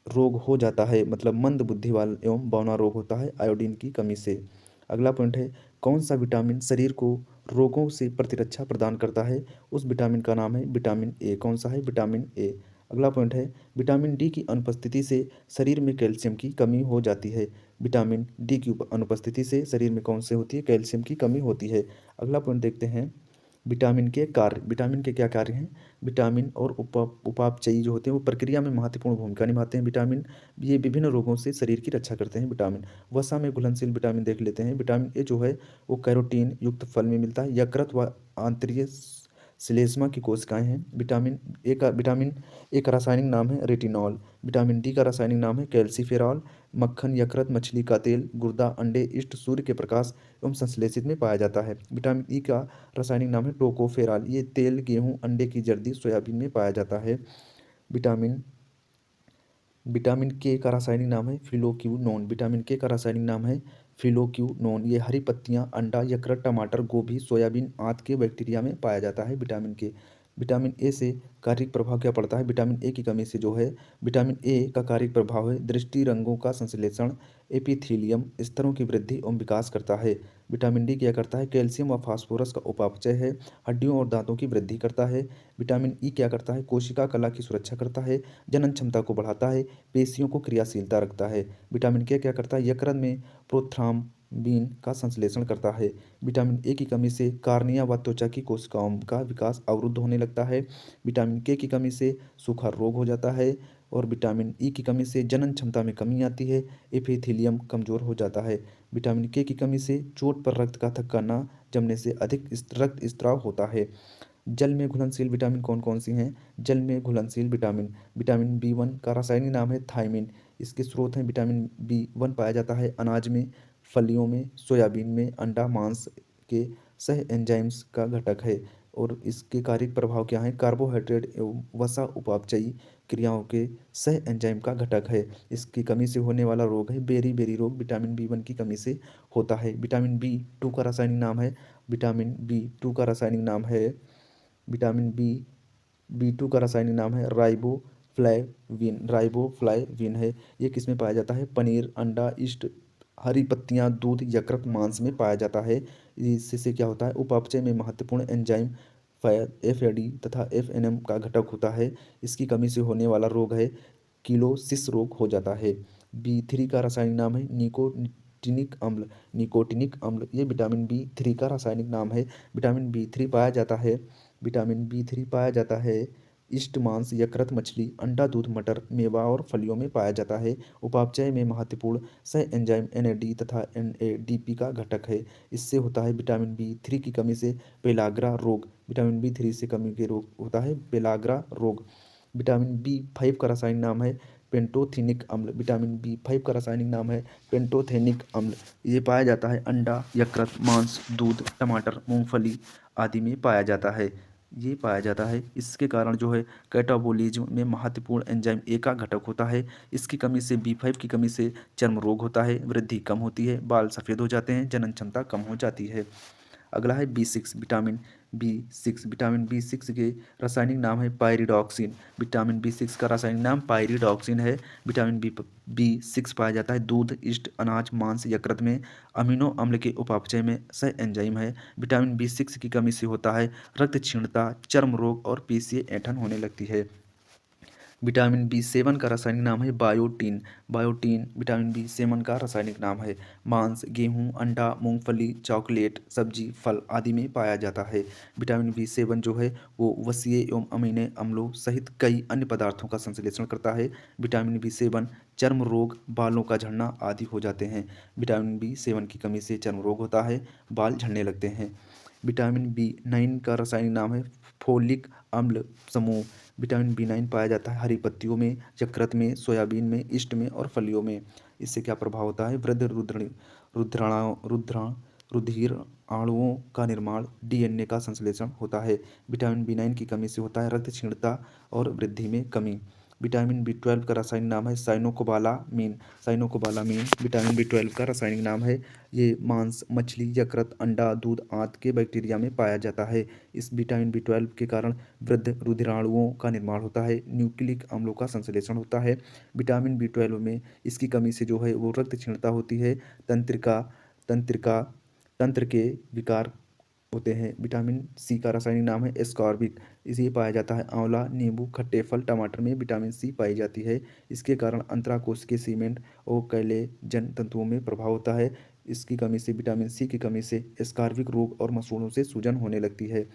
रोग हो जाता है, मतलब मंद बुद्धि वाला एवं बौना रोग होता है? आयोडीन की कमी से। अगला पॉइंट है, कौन सा विटामिन शरीर को रोगों से प्रतिरक्षा प्रदान करता है? उस विटामिन का नाम है विटामिन ए। कौन सा है? Vitamin A. अगला पॉइंट है, विटामिन डी की अनुपस्थिति से शरीर में कैल्शियम की कमी हो जाती है। विटामिन डी की अनुपस्थिति से शरीर में कौन से होती है? कैल्शियम की कमी होती है। अगला पॉइंट देखते हैं, विटामिन के कार्य। विटामिन के क्या कार्य हैं? विटामिन और उपापचयी जो होते हैं वो प्रक्रिया में महत्वपूर्ण भूमिका निभाते हैं। विटामिन ये विभिन्न रोगों से शरीर की रक्षा करते हैं। विटामिन वसा में घुलनशील विटामिन देख लेते हैं। विटामिन ए जो है वो कैरोटीन युक्त फल में मिलता है। यकृत व आंतरिक श्लेष्मा की कोशिकाएं हैं। विटामिन ए का रासायनिक नाम है रेटिनॉल। विटामिन डी का रासायनिक नाम है कैल्सीफेरॉल। मक्खन, यकृत, मछली का तेल, गुर्दा, अंडे, इष्ट, सूर्य के प्रकाश एवं संश्लेषित में पाया जाता है। विटामिन ई का रासायनिक नाम है टोकोफेरॉल। ये तेल, गेहूं, अंडे की जर्दी, सोयाबीन में पाया जाता है। विटामिन विटामिन के का रासायनिक नाम है फिलोक्यूनोन। विटामिन के का रासायनिक नाम है फिलोक्यूनोन। ये हरी पत्तियां, अंडा, यकृत, टमाटर, गोभी, सोयाबीन आदि के बैक्टीरिया में पाया जाता है। विटामिन के। विटामिन ए से शारीरिक प्रभाव क्या पड़ता है? विटामिन ए की कमी से जो है, विटामिन ए का शारीरिक प्रभाव है दृष्टि, रंगों का संश्लेषण, एपिथेलियम स्तरों की वृद्धि एवं विकास करता है। विटामिन डी क्या करता है? कैल्शियम व फास्फोरस का उपापचय है, हड्डियों और दांतों की वृद्धि करता है। विटामिन ई क्या करता है? कोशिका कला की सुरक्षा करता है, जनन क्षमता को बढ़ाता है, पेशियों को क्रियाशीलता रखता है। विटामिन के क्या करता है? यकृत में प्रोथ्राम्बिन का संश्लेषण करता है। विटामिन ए की कमी से कार्निया व त्वचा की कोशिकाओं का विकास अवरुद्ध होने लगता है। विटामिन के की कमी से सूखा रोग हो जाता है। और विटामिन ई की कमी से जनन क्षमता में कमी आती है, एपिथेलियम कमजोर हो जाता है। विटामिन के की कमी से चोट पर रक्त का थक्का न जमने से अधिक रक्त स्त्राव होता है। जल में घुलनशील विटामिन कौन कौन सी हैं? जल में घुलनशील विटामिन, विटामिन बी 1 का रासायनिक नाम है थायमिन। इसके स्रोत हैं, विटामिन बी 1 पाया जाता है अनाज में, फलियों में, सोयाबीन में, अंडा, मांस के सह एंजाइम्स का घटक है। और इसके कार्यिक प्रभाव क्या हैं? कार्बोहाइड्रेट एवं वसा उपापचयी क्रियाओं के सह एंजाइम का घटक है। इसकी कमी से होने वाला रोग है बेरी बेरी रोग, विटामिन बी 1 की कमी से होता है। विटामिन बी 2 का रासायनिक नाम है विटामिन बी 2 का रासायनिक नाम है राइबोफ्लाविन है। ये किस में पाया जाता है? पनीर, अंडा, इष्ट, हरी पत्तियां, दूध, यकृत, मांस में पाया जाता है। इससे क्या होता है? उपापचय में महत्वपूर्ण एंजाइम एफ ए डी तथा एफ एन एम का घटक होता है। इसकी कमी से होने वाला रोग है किलोसिस रोग हो जाता है। बी 3 का रासायनिक नाम है निकोटिनिक अम्ल। ये विटामिन बी 3 का रासायनिक नाम है। विटामिन बी 3 पाया जाता है इष्ट, मांस, यकृत, मछली, अंडा, दूध, मटर, मेवा और फलियों में पाया जाता है। उपापचय में महत्वपूर्ण सह एंजाइम एन तथा एन का घटक है। इससे होता है विटामिन बी 3 की कमी से पेलाग्रा रोग। विटामिन बी 3 से कमी के रोग होता है पेलाग्रा रोग। विटामिन बी 5 का रासायनिक नाम है पेंटोथेनिक अम्ल। ये पाया जाता है अंडा, यकृत, मांस, दूध, टमाटर, मूंगफली आदि में पाया जाता है। इसके कारण जो है कैटाबोलिज्म में महत्वपूर्ण एंजाइम ए का घटक होता है। इसकी कमी से बी 5 की कमी से चर्म रोग होता है, वृद्धि कम होती है, बाल सफ़ेद हो जाते हैं, जनन क्षमता कम हो जाती है। अगला है बी 6, विटामिन बी 6 के रासायनिक नाम है पायरिडॉक्सिन। विटामिन बी 6 का रासायनिक नाम पायरिडॉक्सिन है। विटामिन बी 6 पाया जाता है दूध, इष्ट, अनाज, मांस, यकृत में, अमीनो अम्ल के उपापचय में सह एंजाइम है। विटामिन बी 6 की कमी से होता है रक्त क्षीणता, चर्म रोग और पेशीय ऐंठन होने लगती है। विटामिन बी 7 का रासायनिक नाम है बायोटीन। विटामिन बी 7 का रासायनिक नाम है मांस, गेहूं, अंडा, मूंगफली, चॉकलेट, सब्जी, फल आदि में पाया जाता है। विटामिन बी 7 जो है वो वसीय एवं अमीनो अम्लों सहित कई अन्य पदार्थों का संश्लेषण करता है। विटामिन बी 7 चर्म रोग, बालों का झड़ना आदि हो जाते हैं। विटामिन बी 7 की कमी से चर्म रोग होता है, बाल झड़ने लगते हैं। विटामिन बी 9 का रासायनिक नाम है फोलिक अम्ल समूह। विटामिन बी 9 पाया जाता है हरी पत्तियों में, यकृत में, सोयाबीन में, इष्ट में और फलियों में। इससे क्या प्रभाव होता है? वृद्ध रुद्राणु रुधिर अणुओं का निर्माण, डीएनए का संश्लेषण होता है। विटामिन बी9 की कमी से होता है रक्त क्षीणता और वृद्धि में कमी। विटामिन बी12 का रासायनिक नाम है साइनोकोबालामीन। साइनोकोबालामीन विटामिन बी12 का रासायनिक नाम है। ये मांस, मछली, यकृत, अंडा, दूध आदि के बैक्टीरिया में पाया जाता है। इस विटामिन बी12 के कारण वृद्ध रुधिराणुओं का निर्माण होता है, न्यूक्लिक अम्लों का संश्लेषण होता है। विटामिन बी12 में इसकी कमी से जो है वो रक्त क्षीणता होती है, तंत्रिका तंत्रिका तंत्र के विकार होते हैं। विटामिन सी का रासायनिक नाम है एस्कॉर्बिक। इसे पाया जाता है आंवला, नींबू, खट्टे फल, टमाटर में विटामिन सी पाई जाती है। इसके कारण अंतराकोशिकीय सीमेंट और कोलेजन तंतुओं में प्रभाव होता है। इसकी कमी से, विटामिन सी की कमी से एस्कॉर्बिक रोग और मसूड़ों से सूजन होने लगती है।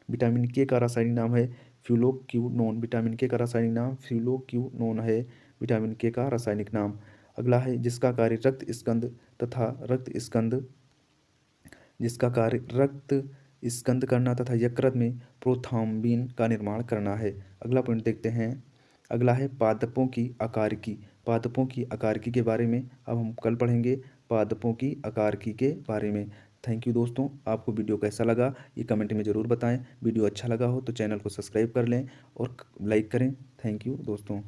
विटामिन के का रासायनिक नाम है फ्यूलोक्यूनोन। विटामिन के का रासायनिक नाम फ्यूलोक्यूनोन है। विटामिन के का रासायनिक नाम। अगला है जिसका कार्य रक्त स्कंद करना तथा यकृत में प्रोथ्रोम्बिन का निर्माण करना है। अगला पॉइंट देखते हैं। अगला है पादपों की आकारिकी। पादपों की आकारिकी के बारे में अब हम कल पढ़ेंगे, पादपों की आकारिकी के बारे में। थैंक यू दोस्तों। आपको वीडियो कैसा लगा ये कमेंट में ज़रूर बताएं। वीडियो अच्छा लगा हो तो चैनल को सब्सक्राइब कर लें और लाइक करें। थैंक यू दोस्तों।